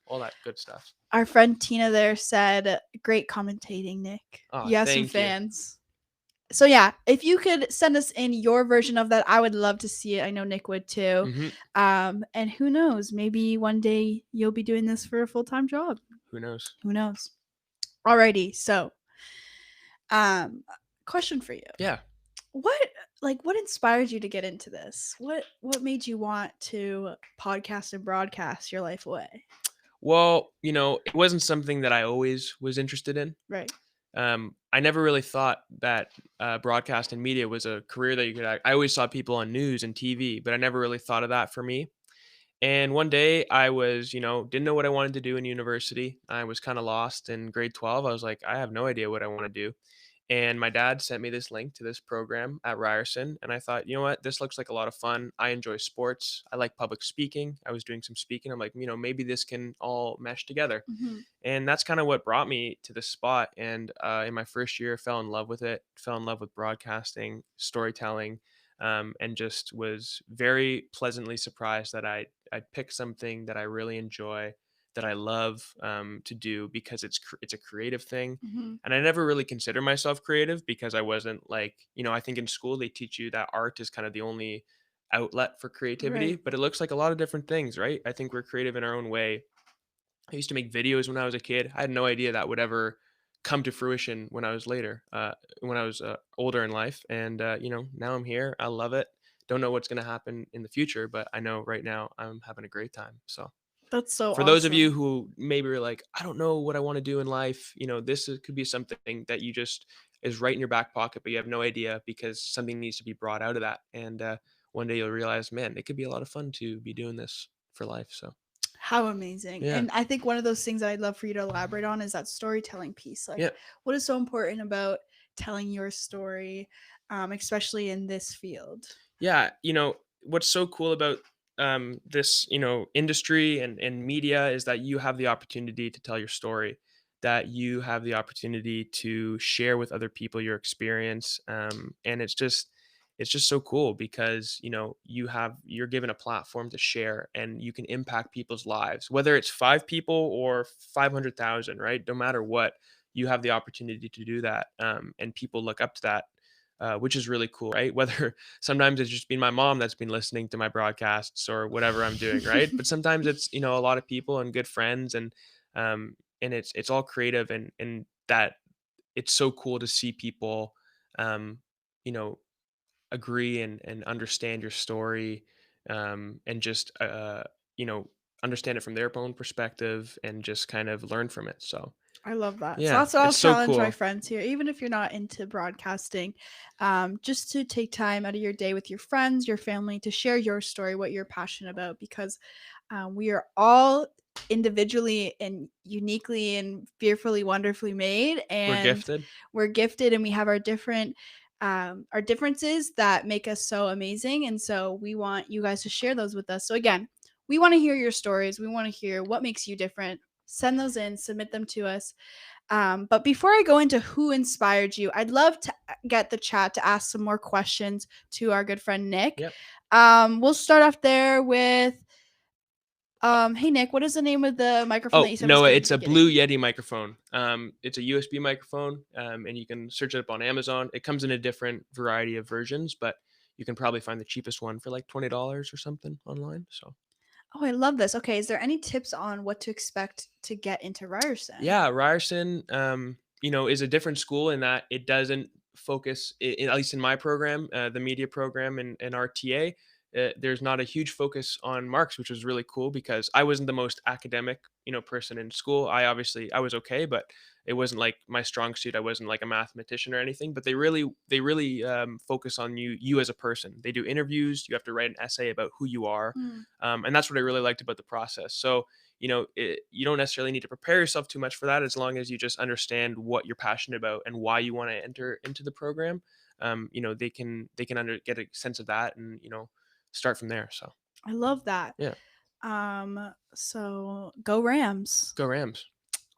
Speaker 4: all that good stuff.
Speaker 3: Our friend Tina there said, great commentating, Nick.
Speaker 4: Oh,
Speaker 3: you have some fans. So yeah, if you could send us in your version of that, I would love to see it. I know Nick would too. Mm-hmm. And who knows, maybe one day you'll be doing this for a full-time job.
Speaker 4: Who knows?
Speaker 3: Alrighty. So, question for you.
Speaker 4: Yeah.
Speaker 3: What inspired you to get into this? What made you want to podcast and broadcast your life away?
Speaker 4: Well, it wasn't something that I always was interested in.
Speaker 3: Right.
Speaker 4: I never really thought that broadcast and media was a career that you could. I always saw people on news and TV, but I never really thought of that for me. And one day I was, didn't know what I wanted to do in university. I was kind of lost in grade 12. I was like, I have no idea what I want to do. And my dad sent me this link to this program at Ryerson. And I thought, you know what, this looks like a lot of fun. I enjoy sports. I like public speaking. I was doing some speaking. I'm like, maybe this can all mesh together.
Speaker 3: Mhm.
Speaker 4: And that's kind of what brought me to this spot. And in my first year, fell in love with it, fell in love with broadcasting, storytelling, and just was very pleasantly surprised that I'd pick something that I really enjoy, that I love to do, because it's a creative thing.
Speaker 3: Mhm.
Speaker 4: And I never really consider myself creative because I wasn't like, I think in school they teach you that art is kind of the only outlet for creativity,
Speaker 3: Right.
Speaker 4: but it looks like a lot of different things, right? I think we're creative in our own way. I used to make videos when I was a kid. I had no idea that would ever come to fruition when I was older in life. And, now I'm here. I love it. Don't know what's going to happen in the future, but I know right now I'm having a great time. So
Speaker 3: That's so
Speaker 4: for those of you
Speaker 3: awesome.
Speaker 4: who maybe are like, I don't know what I want to do in life, could be something that you just is right in your back pocket, but you have no idea because something needs to be brought out of that. And one day you'll realize, man, it could be a lot of fun to be doing this for life. So
Speaker 3: How amazing.
Speaker 4: yeah.
Speaker 3: And I think one of those things that I'd love for you to elaborate on is that storytelling piece. Like,
Speaker 4: Yeah.
Speaker 3: what is so important about telling your story, especially in this field?
Speaker 4: Yeah, what's so cool about this, industry and media is that you have the opportunity to tell your story, that you have the opportunity to share with other people your experience, and it's just so cool because you're given a platform to share, and you can impact people's lives, whether it's 5 people or 500,000, right? No matter what, you have the opportunity to do that, and people look up to that, which is really cool, right? Whether sometimes it's just been my mom that's been listening to my broadcasts or whatever I'm doing, right? But sometimes it's a lot of people and good friends, and it's all creative, and that it's so cool to see people, um, you know, agree and understand your story, and just you know understand it from their own perspective and just kind of learn from it. So
Speaker 3: I love that. So
Speaker 4: yeah,
Speaker 3: that's what I'll
Speaker 4: it's so
Speaker 3: challenge my
Speaker 4: cool.
Speaker 3: friends here, even if you're not into broadcasting, just to take time out of your day with your friends, your family, to share your story, what you're passionate about, because we are all individually and uniquely and fearfully, wonderfully made,
Speaker 4: We're
Speaker 3: and
Speaker 4: gifted.
Speaker 3: we're gifted, and we have our differences that make us so amazing. And so we want you guys to share those with us. So again, we want to hear your stories. We want to hear what makes you different. Send those in, submit them to us. But before I go into who inspired you, I'd love to get the chat to ask some more questions to our good friend Nick.
Speaker 4: Yep.
Speaker 3: We'll start off there with, hey Nick, what is the name of the microphone that you said was
Speaker 4: No,
Speaker 3: good at
Speaker 4: it's
Speaker 3: the
Speaker 4: a
Speaker 3: beginning?
Speaker 4: blue Yeti microphone. It's a USB microphone, and you can search it up on Amazon. It comes in a different variety of versions, but you can probably find the cheapest one for like $20 or something online. So
Speaker 3: Oh, I love this. Okay, is there any tips on what to expect to get into Ryerson?
Speaker 4: yeah, Ryerson, is a different school in that it doesn't focus, at least in my program, the media program and RTA. There's not a huge focus on marks, which was really cool because I wasn't the most academic, person in school. I was okay, but it wasn't like my strong suit. I wasn't like a mathematician or anything. But they really focus on you as a person. They do interviews. You have to write an essay about who you are,
Speaker 3: Mm,
Speaker 4: and that's what I really liked about the process. So you don't necessarily need to prepare yourself too much for that as long as you just understand what you're passionate about and why you want to enter into the program. They can get a sense of that and start from there. So
Speaker 3: I love that.
Speaker 4: yeah,
Speaker 3: So go Rams.
Speaker 4: go Rams.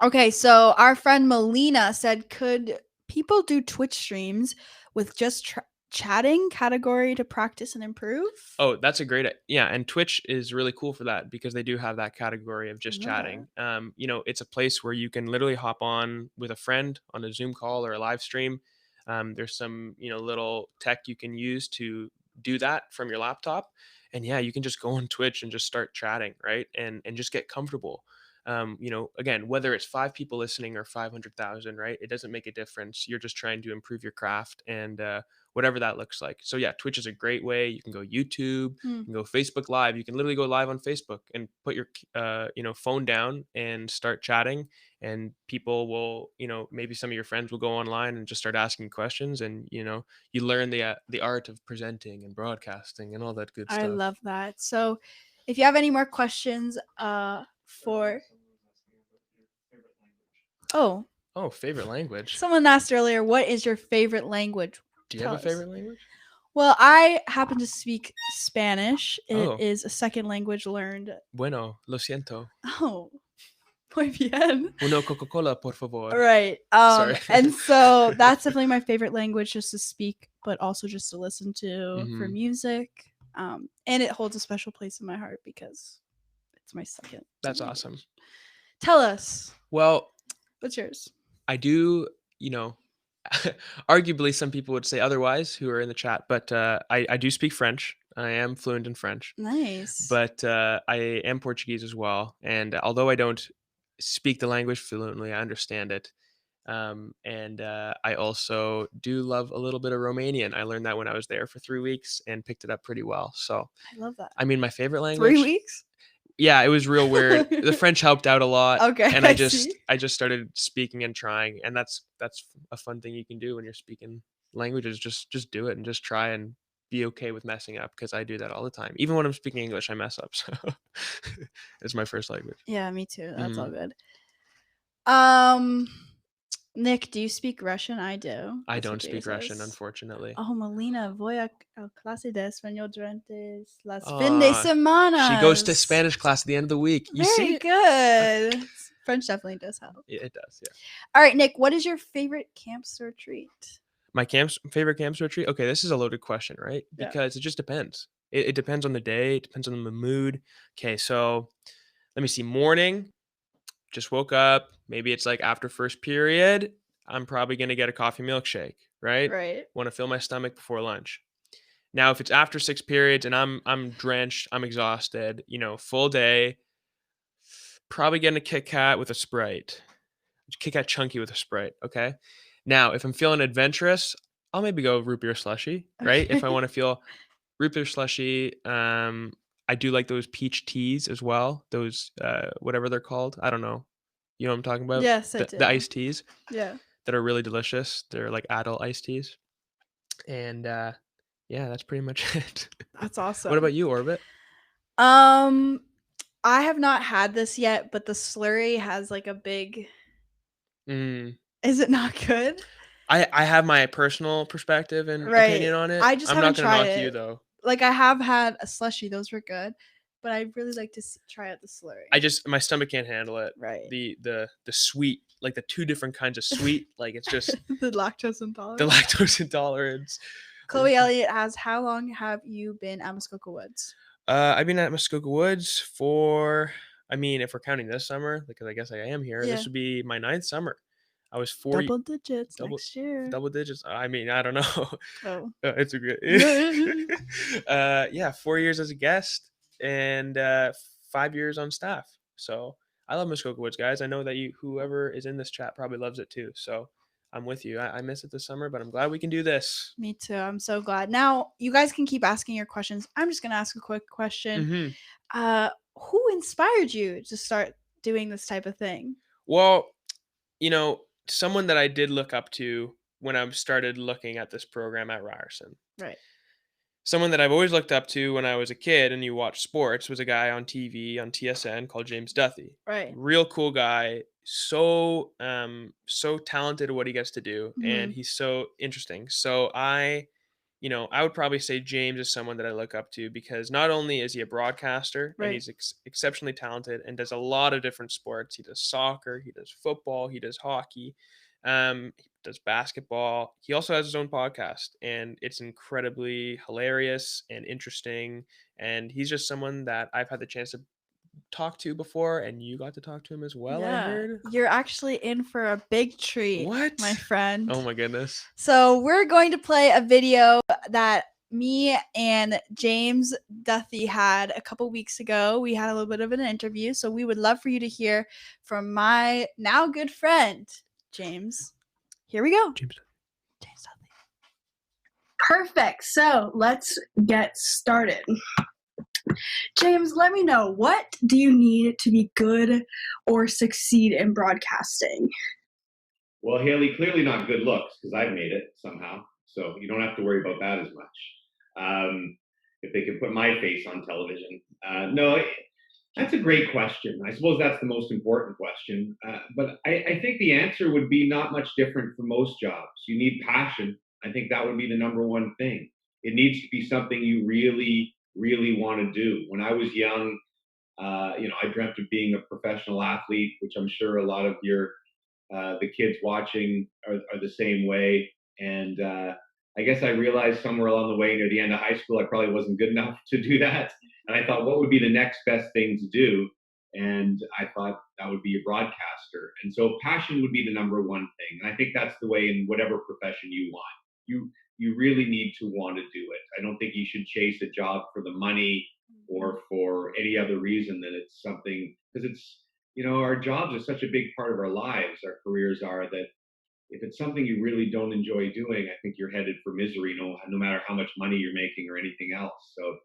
Speaker 3: Okay, so our friend Melina said, could people do Twitch streams with just chatting category to practice and improve?
Speaker 4: Oh, that's a great yeah, and Twitch is really cool for that because they do have that category of just
Speaker 3: Love it.
Speaker 4: chatting. It's a place where you can literally hop on with a friend on a Zoom call or a live stream. There's some, little tech you can use to do that from your laptop. And yeah, you can just go on Twitch and just start chatting, right? And just get comfortable. Again, whether it's 5 people listening or 500,000, right? It doesn't make a difference. You're just trying to improve your craft and whatever that looks like. So yeah, Twitch is a great way. You can go YouTube, you can go Facebook Live. You can literally go live on Facebook and put your phone down and start chatting, and people will, maybe some of your friends will go online and just start asking questions, and you learn the art of presenting and broadcasting and all that good
Speaker 3: I
Speaker 4: stuff.
Speaker 3: love that. So if you have any more questions, oh,
Speaker 4: Oh, favorite language.
Speaker 3: Someone asked earlier, what is your favorite language?
Speaker 4: Do you have a favorite language?
Speaker 3: Well, I happen to speak Spanish. It
Speaker 4: Oh.
Speaker 3: is a second language learned.
Speaker 4: Bueno, lo siento.
Speaker 3: Oh, muy bien.
Speaker 4: Uno Coca-Cola, por favor.
Speaker 3: Right.
Speaker 4: Sorry.
Speaker 3: And so that's definitely my favorite language just to speak, but also just to listen to for music. And it holds a special place in my heart because it's my second.
Speaker 4: That's
Speaker 3: language.
Speaker 4: awesome.
Speaker 3: Tell us.
Speaker 4: Well,
Speaker 3: what's yours?
Speaker 4: I do, arguably some people would say otherwise who are in the chat, but I do speak French. I am fluent in French.
Speaker 3: Nice.
Speaker 4: But I am Portuguese as well. And although I don't speak the language fluently, I understand it. And I also do love a little bit of Romanian. I learned that when I was there for 3 weeks and picked it up pretty well. So
Speaker 3: I love that.
Speaker 4: I mean, my favorite language.
Speaker 3: 3 weeks?
Speaker 4: Yeah, it was real weird. The French helped out a lot.
Speaker 3: Okay.
Speaker 4: And I just started speaking and trying. And that's a fun thing you can do when you're speaking languages. Just do it and just try and be okay with messing up, because I do that all the time. Even when I'm speaking English, I mess up. So it's my first language.
Speaker 3: Yeah, me too. That's all good. Nick, do you speak Russian? I do.
Speaker 4: I don't speak Russian, unfortunately.
Speaker 3: Oh, Melina, voy a clase de español durante las fin de semana.
Speaker 4: She goes to Spanish class at the end of the week. You
Speaker 3: Very good. French definitely does help.
Speaker 4: Yeah, it does, yeah.
Speaker 3: All right, Nick, what is your favorite camp store treat?
Speaker 4: My favorite camp store treat? Okay, this is a loaded question, right? Because it just depends. It depends on the day. It depends on the mood. Okay, so let me see. Morning, just woke up. Maybe it's like after first period. I'm probably going to get a coffee milkshake, right?
Speaker 3: Right.
Speaker 4: Want to fill my stomach before lunch. Now, if it's after 6 periods and I'm drenched, I'm exhausted, full day, probably getting a Kit Kat with a Sprite. Kit Kat Chunky with a Sprite, okay? Now, if I'm feeling adventurous, I'll maybe go root beer slushy, right? If I want to feel root beer slushy, I do like those peach teas as well. Those, whatever they're called. I don't know. You know what I'm talking about?
Speaker 3: Yes, I do.
Speaker 4: The iced teas.
Speaker 3: Yeah.
Speaker 4: That are really delicious. They're like adult iced teas. And yeah, that's pretty much it.
Speaker 3: That's awesome.
Speaker 4: What about you, Orbit?
Speaker 3: I have not had this yet, but the slurry has like a big... Is it not good?
Speaker 4: I have my personal perspective and opinion on it.
Speaker 3: I just haven't tried it. I'm not going to knock
Speaker 4: you, though.
Speaker 3: Like, I have had a slushie. Those were good. But I'd really like to try out the slurry.
Speaker 4: My stomach can't handle it.
Speaker 3: Right.
Speaker 4: The sweet, like the 2 different kinds of sweet, like it's just...
Speaker 3: the lactose intolerance.
Speaker 4: The lactose intolerance.
Speaker 3: Chloe Elliott asks, how long have you been at Muskoka Woods?
Speaker 4: I've been at Muskoka Woods for, if we're counting this summer, because I guess I am here, this would be my 9th summer. I was 4
Speaker 3: double digits next year.
Speaker 4: Double digits. I don't know.
Speaker 3: Oh.
Speaker 4: It's a good. 4 years as a guest and 5 years on staff. So I love Muskoka Woods, guys. I know that whoever is in this chat probably loves it too. So I'm with you. I miss it this summer, but I'm glad we can do this.
Speaker 3: Me too. I'm so glad. Now, you guys can keep asking your questions. I'm just going to ask a quick question. Who inspired you to start doing this type of thing?
Speaker 4: Well, someone that I did look up to when I started looking at this program at Ryerson.
Speaker 3: Right.
Speaker 4: Someone that I've always looked up to when I was a kid and you watch sports was a guy on TV on TSN called James Duthie.
Speaker 3: Right.
Speaker 4: Real cool guy. So talented at what he gets to do. And he's so interesting. So I would probably say James is someone that I look up to because not only is he a broadcaster and he's exceptionally talented and does a lot of different sports. He does soccer, he does football, he does hockey, he does basketball. He also has his own podcast and it's incredibly hilarious and interesting. And he's just someone that I've had the chance to talk to before, and you got to talk to him as well.
Speaker 3: Yeah.
Speaker 4: I heard
Speaker 3: you're actually in for a big treat.
Speaker 4: What,
Speaker 3: my friend?
Speaker 4: Oh my goodness.
Speaker 3: So we're going to play a video that me and James Duthie had a couple weeks ago. We had a little bit of an interview, so we would love for you to hear from my now good friend James. Here we go. James Duthie.
Speaker 2: Perfect. So let's get started. James, let me know, what do you need to be good or succeed in broadcasting?
Speaker 5: Well, Haley, clearly not good looks, because I've made it somehow. So you don't have to worry about that as much. If they can put my face on television. No, That's a great question. I suppose that's the most important question. But I think the answer would be not much different for most jobs. You need passion. I think that would be the number one thing. It needs to be something you really, really want to do. When I was young, I dreamt of being a professional athlete, which I'm sure a lot of the kids watching are the same way. And I guess I realized somewhere along the way near the end of high school, I probably wasn't good enough to do that. And I thought, what would be the next best thing to do? And I thought that would be a broadcaster. And so passion would be the number one thing. And I think that's the way in whatever profession you want. You really need to want to do it. I don't think you should chase a job for the money or for any other reason than it's something, because our jobs are such a big part of our lives, our careers are, that if it's something you really don't enjoy doing, I think you're headed for misery, no matter how much money you're making or anything else. So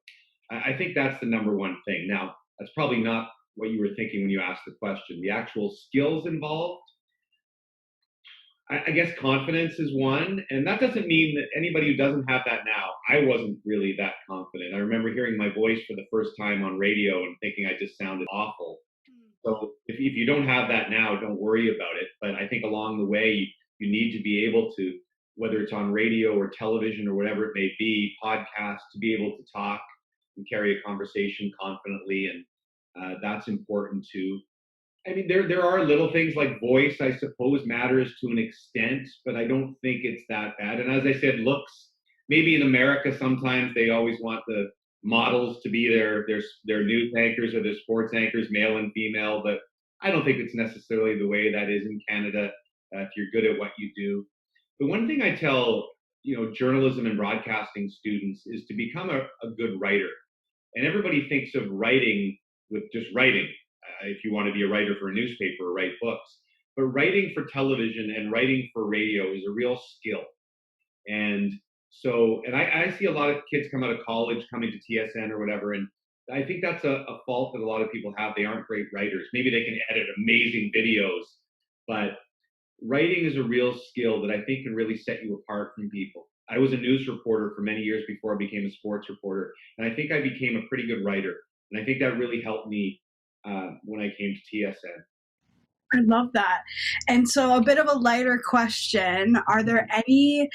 Speaker 5: I think that's the number one thing. Now, that's probably not what you were thinking when you asked the question. The actual skills involved, I guess confidence is one. And that doesn't mean that anybody who doesn't have that now, I wasn't really that confident. I remember hearing my voice for the first time on radio and thinking I just sounded awful. So if you don't have that now, don't worry about it. But I think along the way, you need to be able to, whether it's on radio or television or whatever it may be, podcasts, to be able to talk and carry a conversation confidently. And that's important too. I mean, there are little things like voice, I suppose, matters to an extent, but I don't think it's that bad. And as I said, looks, maybe in America, sometimes they always want the models to be their news anchors or their sports anchors, male and female, but I don't think it's necessarily the way that is in Canada if you're good at what you do. The one thing I tell, journalism and broadcasting students is to become a good writer. And everybody thinks of writing with just writing. If you want to be a writer for a newspaper or write books. But writing for television and writing for radio is a real skill. And so, and I see a lot of kids come out of college, coming to TSN or whatever, and I think that's a fault that a lot of people have. They aren't great writers. Maybe they can edit amazing videos, but writing is a real skill that I think can really set you apart from people. I was a news reporter for many years before I became a sports reporter, and I think I became a pretty good writer. And I think that really helped me when I came to TSN.
Speaker 2: I love that. And so a bit of a lighter question. Are there any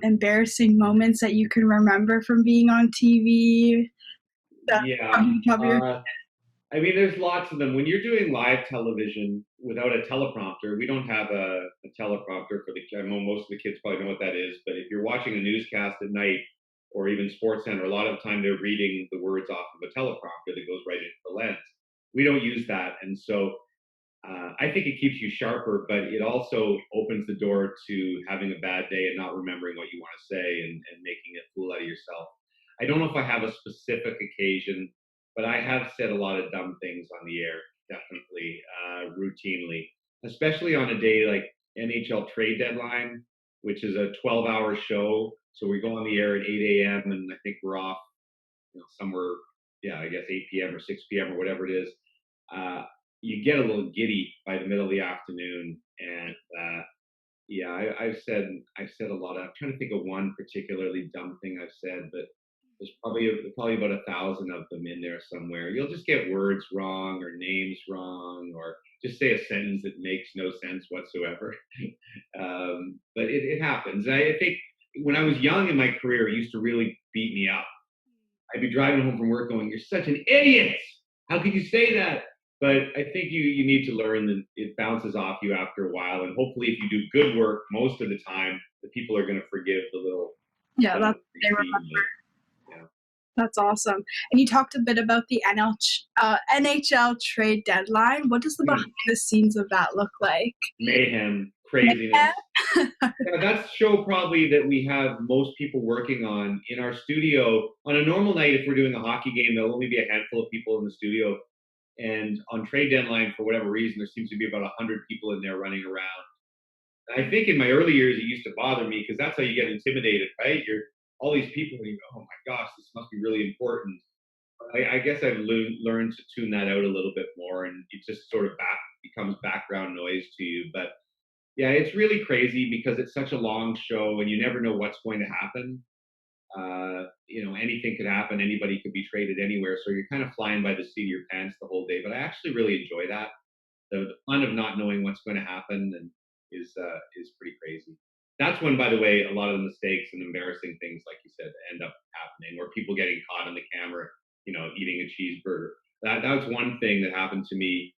Speaker 2: embarrassing moments that you can remember from being on TV?
Speaker 5: I mean, there's lots of them. When you're doing live television without a teleprompter, we don't have a teleprompter for I know most of the kids probably know what that is, but if you're watching a newscast at night or even SportsCenter, a lot of the time they're reading the words off of a teleprompter that goes right into the lens. We don't use that. And so I think it keeps you sharper, but it also opens the door to having a bad day and not remembering what you want to say and making a fool out of yourself. I don't know if I have a specific occasion, but I have said a lot of dumb things on the air, definitely, routinely, especially on a day like Nhl Trade Deadline, which is a 12-hour show. So we go on the air at 8 a.m. and I think we're off somewhere, I guess 8 p.m. or 6 p.m. or whatever it is. You get a little giddy by the middle of the afternoon, and I've said a lot. I'm trying to think of one particularly dumb thing I've said, but there's probably about 1,000 of them in there somewhere. You'll just get words wrong or names wrong, or just say a sentence that makes no sense whatsoever. But it happens. And I think when I was young in my career, it used to really beat me up. I'd be driving home from work going, "You're such an idiot! How could you say that?" But I think you need to learn that it bounces off you after a while. And hopefully if you do good work most of the time, the people are going to forgive the little.
Speaker 2: Yeah, that's what they remember. Yeah. That's awesome. And you talked a bit about the NHL Trade Deadline. What does the behind the scenes of that look like?
Speaker 5: Mayhem, craziness. That's a show probably that we have most people working on in our studio. On a normal night, if we're doing a hockey game, there'll only be a handful of people in the studio. And on Trade Deadline, for whatever reason, there seems to be about 100 people in there running around. And I think in my early years, it used to bother me because that's how you get intimidated, right? You're all these people and you go, "Oh my gosh, this must be really important." I guess I've learned to tune that out a little bit more, and it just sort of becomes background noise to you. But yeah, it's really crazy because it's such a long show and you never know what's going to happen. Anything could happen. Anybody could be traded anywhere. So you're kind of flying by the seat of your pants the whole day. But I actually really enjoy that. The fun of not knowing what's going to happen is pretty crazy. That's when, by the way, a lot of the mistakes and embarrassing things, like you said, end up happening, or people getting caught on the camera, eating a cheeseburger. That was one thing that happened to me.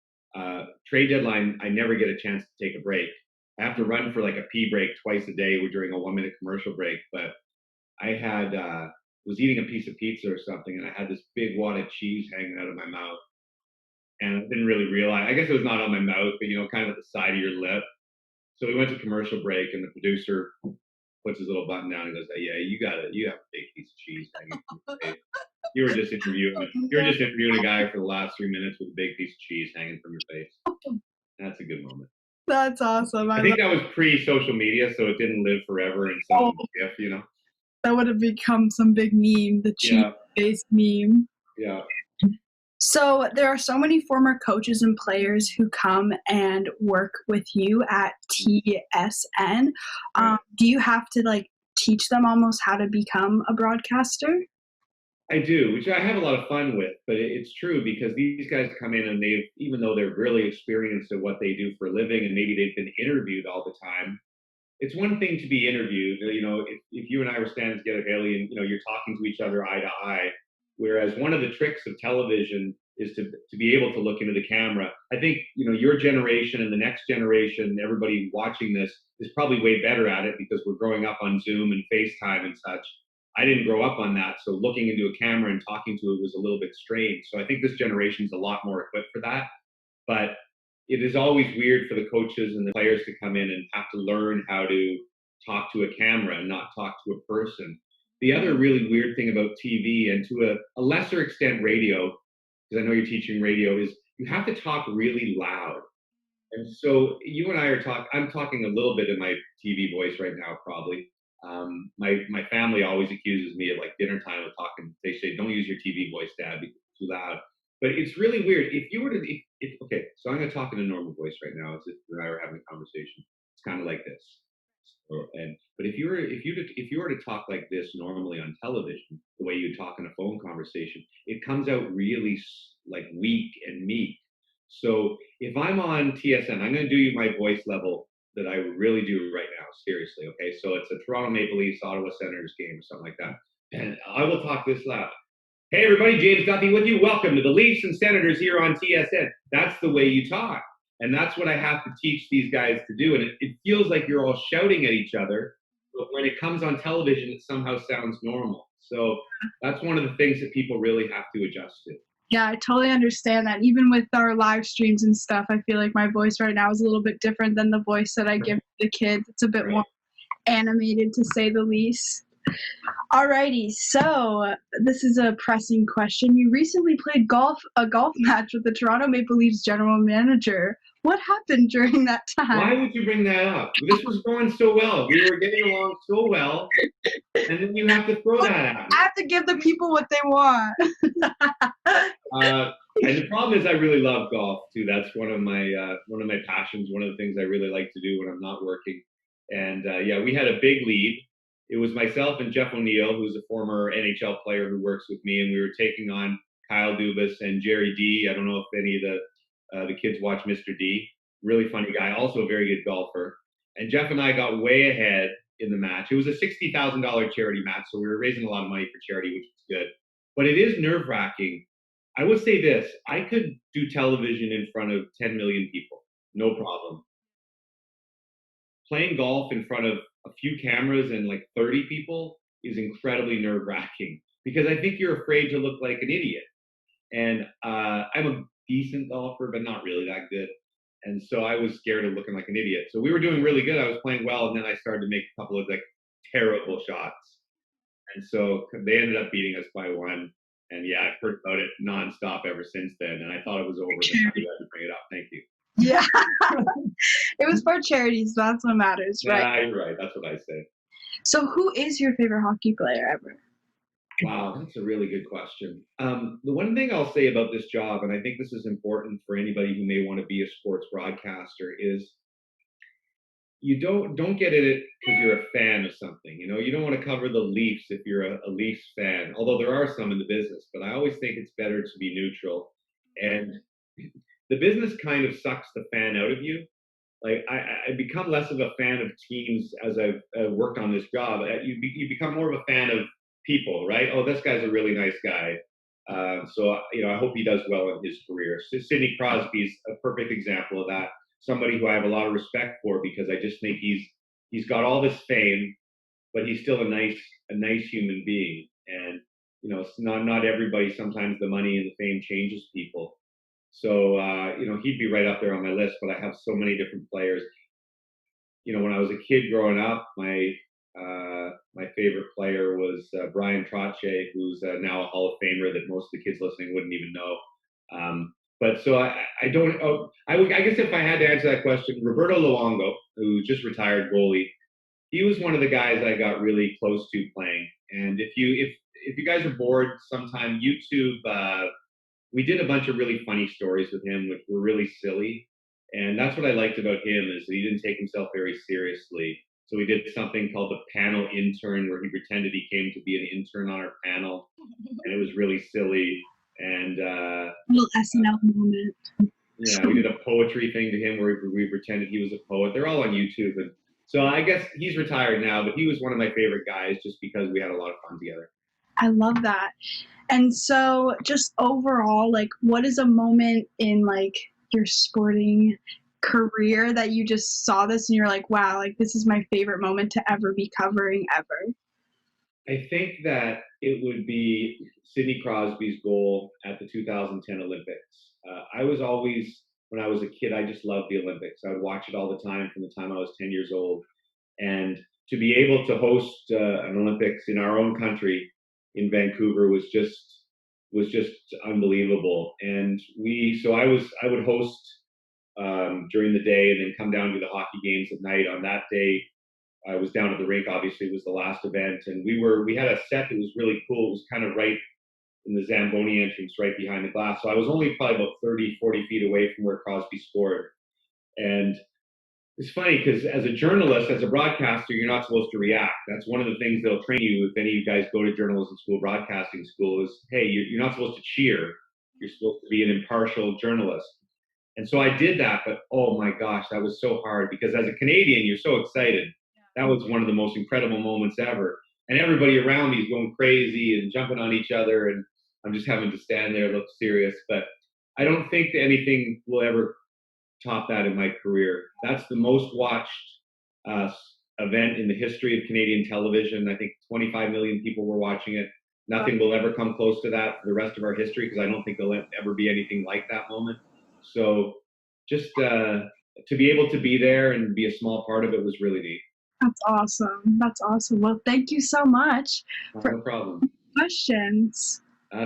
Speaker 5: Trade deadline, I never get a chance to take a break. I have to run for like a pee break twice a day during a 1-minute commercial break. But I was eating a piece of pizza or something, and I had this big wad of cheese hanging out of my mouth. And I didn't really realize, I guess it was not on my mouth, but kind of at the side of your lip. So we went to commercial break, and the producer puts his little button down and goes, "Yeah, you have a big piece of cheese hanging from your face. You were just interviewing a guy for the last 3 minutes with a big piece of cheese hanging from your face." That's a good moment.
Speaker 3: That's awesome.
Speaker 5: I think that was pre-social media, so it didn't live forever in some GIF,
Speaker 3: That would have become some big meme, the cheese-based meme.
Speaker 5: Yeah.
Speaker 2: So there are so many former coaches and players who come and work with you at TSN. Do you have to teach them almost how to become a broadcaster?
Speaker 5: I do, which I have a lot of fun with, but it's true because these guys come in and even though they're really experienced at what they do for a living and maybe they've been interviewed all the time, it's one thing to be interviewed. If you and I were standing together, Haley, and you're talking to each other eye to eye, whereas one of the tricks of television is to be able to look into the camera. I think your generation and the next generation, everybody watching this, is probably way better at it because we're growing up on Zoom and FaceTime and such. I didn't grow up on that, so looking into a camera and talking to it was a little bit strange. So I think this generation is a lot more equipped for that. But it is always weird for the coaches and the players to come in and have to learn how to talk to a camera and not talk to a person. The other really weird thing about TV, and to a lesser extent radio, because I know you're teaching radio, is you have to talk really loud. And so you and I I'm talking a little bit in my TV voice right now, probably. My family always accuses me of dinner time of talking. They say, "Don't use your TV voice, Dad, because it's too loud." But it's really weird. If you were to, okay, so I'm going to talk in a normal voice right now as if you and I were having a conversation. It's kind of like this. But if you were to talk like this normally on television, the way you talk in a phone conversation, it comes out really weak and meek. So if I'm on TSN, I'm going to do you my voice level that I really do right now, seriously, okay? So it's a Toronto Maple Leafs, Ottawa Senators game or something like that. And I will talk this loud. "Hey everybody, James Duthie with you. Welcome to the Leafs and Senators here on TSN." That's the way you talk. And that's what I have to teach these guys to do. And it feels like you're all shouting at each other, but when it comes on television, it somehow sounds normal. So that's one of the things that people really have to adjust to.
Speaker 2: Yeah, I totally understand that. Even with our live streams and stuff, I feel like my voice right now is a little bit different than the voice that I give the kids. It's a bit more animated, to say the least. Alrighty, so this is a pressing question. You recently played a golf match with the Toronto Maple Leafs general manager. What happened during that time?
Speaker 5: Why would you bring that up? This was going so well. We were getting along so well, and then you have to throw that at me.
Speaker 2: I have to give the people what they want.
Speaker 5: And the problem is, I really love golf too. That's one of my passions. One of the things I really like to do when I'm not working. And we had a big lead. It was myself and Jeff O'Neill, who's a former NHL player who works with me, and we were taking on Kyle Dubas and Jerry D. I don't know if any of the kids watch Mr. D. Really funny guy, also a very good golfer. And Jeff and I got way ahead in the match. It was a $60,000 charity match, so we were raising a lot of money for charity, which was good. But it is nerve-wracking. I would say this: I could do television in front of 10 million people, no problem. Playing golf in front of a few cameras and 30 people is incredibly nerve-wracking because I think you're afraid to look like an idiot. And I'm a decent golfer, but not really that good. And so I was scared of looking like an idiot. So we were doing really good. I was playing well, and then I started to make a couple of terrible shots. And so they ended up beating us by 1. And yeah, I've heard about it nonstop ever since then. And I thought it was over, but you had to bring it up. Thank you.
Speaker 2: Yeah. It was for charities. So that's what matters, right?
Speaker 5: Yeah, you're right. That's what I say.
Speaker 2: So who is your favorite hockey player ever?
Speaker 5: Wow, that's a really good question. The one thing I'll say about this job, and I think this is important for anybody who may want to be a sports broadcaster, is you don't get in it because you're a fan of something. You know, you don't want to cover the Leafs if you're a Leafs fan, although there are some in the business. But I always think it's better to be neutral, and the business kind of sucks the fan out of you. Like I become less of a fan of teams as I've worked on this job. You become more of a fan of people, right? Oh, this guy's a really nice guy. So you know, I hope he does well in his career. So Sidney Crosby is a perfect example of that. Somebody who I have a lot of respect for because I just think he's got all this fame, but he's still a nice human being. And you know, it's not everybody. Sometimes the money and the fame changes people. So you know, he'd be right up there on my list. But I have so many different players. You know, when I was a kid growing up, my favorite player was Brian Trottier, who's now a Hall of Famer that most of the kids listening wouldn't even know. But so I don't. Oh, I guess if I had to answer that question, Roberto Luongo, who just retired goalie, he was one of the guys I got really close to playing. And if you guys are bored, sometime YouTube. We did a bunch of really funny stories with him, which were really silly. And that's what I liked about him is that he didn't take himself very seriously. So we did something called the panel intern, where he pretended he came to be an intern on our panel, and it was really silly. And
Speaker 2: little SNL moment.
Speaker 5: Yeah, we did a poetry thing to him where we pretended he was a poet. They're all on YouTube, and so I guess he's retired now. But he was one of my favorite guys just because we had a lot of fun together.
Speaker 2: I love that. And so just overall, like, what is a moment in like your sporting career that you just saw this and you're like, wow, like this is my favorite moment to ever be covering ever?
Speaker 5: I think that it would be Sidney Crosby's goal at the 2010 Olympics. I was always, when I was a kid, I just loved the Olympics. I would watch it all the time from the time I was 10 years old. And to be able to host an Olympics in our own country in Vancouver was just unbelievable. And I would host during the day and then come down to the hockey games at night. On that day, I was down at the rink. Obviously, it was the last event, and we had a set that was really cool. It was kind of right in the Zamboni entrance, right behind the glass. So I was only probably about 30, 40 feet away from where Crosby scored. And it's funny because as a journalist, as a broadcaster, you're not supposed to react. That's one of the things they'll train you if any of you guys go to journalism school, broadcasting school, is, hey, you're not supposed to cheer. You're supposed to be an impartial journalist. And so I did that, but oh my gosh, that was so hard because as a Canadian, you're so excited. That was one of the most incredible moments ever. And everybody around me is going crazy and jumping on each other. And I'm just having to stand there, look serious. But I don't think that anything will ever top that in my career. That's the most watched event in the history of Canadian television. I think 25 million people were watching it. Nothing will ever come close to that for the rest of our history because I don't think there'll ever be anything like that moment. So just to be able to be there and be a small part of it was really neat.
Speaker 2: That's awesome. That's awesome. Well, thank you so much for
Speaker 5: no problem.
Speaker 2: Questions.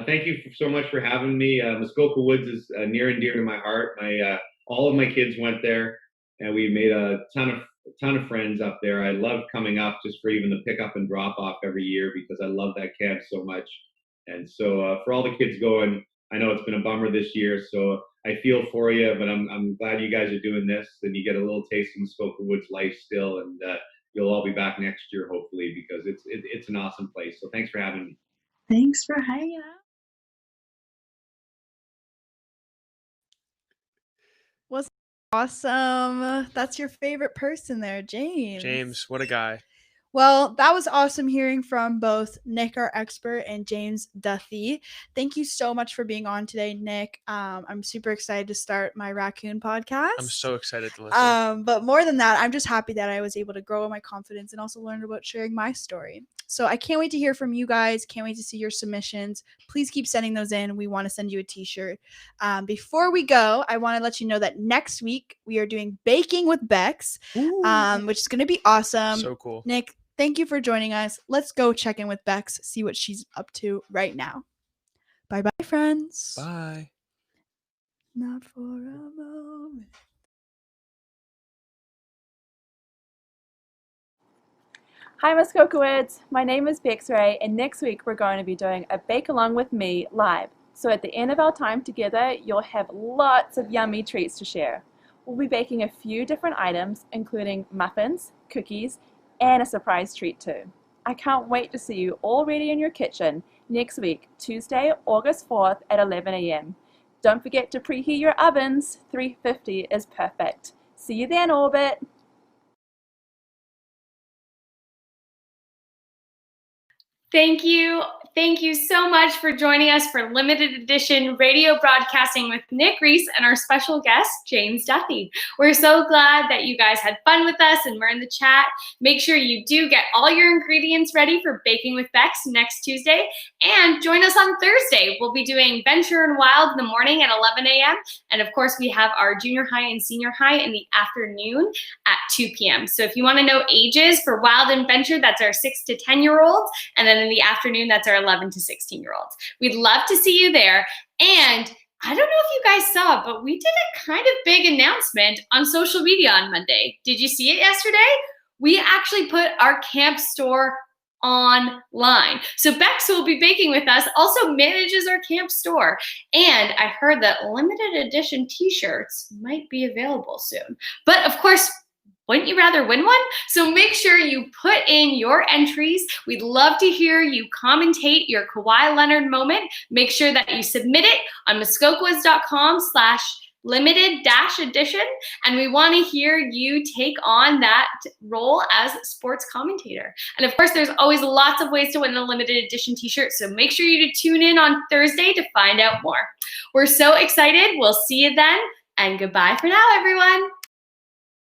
Speaker 5: Thank you so much for having me. Muskoka Woods is near and dear to my heart. All of my kids went there, and we made a ton of friends up there. I love coming up just for even the pickup and drop off every year because I love that camp so much. And so for all the kids going, I know it's been a bummer this year, so I feel for you, but I'm glad you guys are doing this and you get a little taste of Muskoka Woods life still, and you'll all be back next year hopefully because it's an awesome place. So thanks for having me.
Speaker 2: Thanks for hanging out.
Speaker 3: Was awesome. That's your favorite person there, James.
Speaker 4: James, what a guy.
Speaker 3: Well, that was awesome hearing from both Nick, our expert, and James Duthie. Thank you so much for being on today, Nick. I'm super excited to start my raccoon podcast.
Speaker 4: I'm so excited to listen.
Speaker 3: But more than that, I'm just happy that I was able to grow my confidence and also learn about sharing my story. So I can't wait to hear from you guys. Can't wait to see your submissions. Please keep sending those in. We want to send you a t-shirt. Before we go, I want to let you know that next week we are doing Baking with Bex, which is going to be awesome.
Speaker 4: So cool.
Speaker 3: Nick, thank you for joining us. Let's go check in with Bex, see what she's up to right now. Bye-bye, friends.
Speaker 4: Bye.
Speaker 3: Not for a moment.
Speaker 6: Hi Muskoka Woods, my name is Bex Ray, and next week we're going to be doing a Bake Along with Me live. So at the end of our time together, you'll have lots of yummy treats to share. We'll be baking a few different items, including muffins, cookies, and a surprise treat too. I can't wait to see you all ready in your kitchen next week, Tuesday, August 4th at 11 a.m. Don't forget to preheat your ovens. 350 is perfect. See you then, Orbit.
Speaker 1: Thank you. Thank you so much for joining us for limited edition radio broadcasting with Nick Reis and our special guest, James Duthie. We're so glad that you guys had fun with us and we're in the chat. Make sure you do get all your ingredients ready for Baking with Bex next Tuesday. And join us on Thursday. We'll be doing Venture and Wild in the morning at 11 a.m. And of course, we have our junior high and senior high in the afternoon at 2 p.m. So if you want to know ages for Wild and Venture, that's our 6 to 10-year-olds. And then in the afternoon, that's our 11 to 16-year-olds. We'd love to see you there. And I don't know if you guys saw, but we did a kind of big announcement on social media on Monday. Did you see it yesterday? We actually put our camp store online. So Bex, who will be baking with us, also manages our camp store. And I heard that limited edition t-shirts might be available soon. But of course, wouldn't you rather win one? So make sure you put in your entries. We'd love to hear you commentate your Kawhi Leonard moment. Make sure that you submit it on muskokawoods.com/limited-edition. And we want to hear you take on that role as sports commentator. And of course, there's always lots of ways to win a limited edition t-shirt. So make sure you tune in on Thursday to find out more. We're so excited. We'll see you then. And goodbye for now, everyone.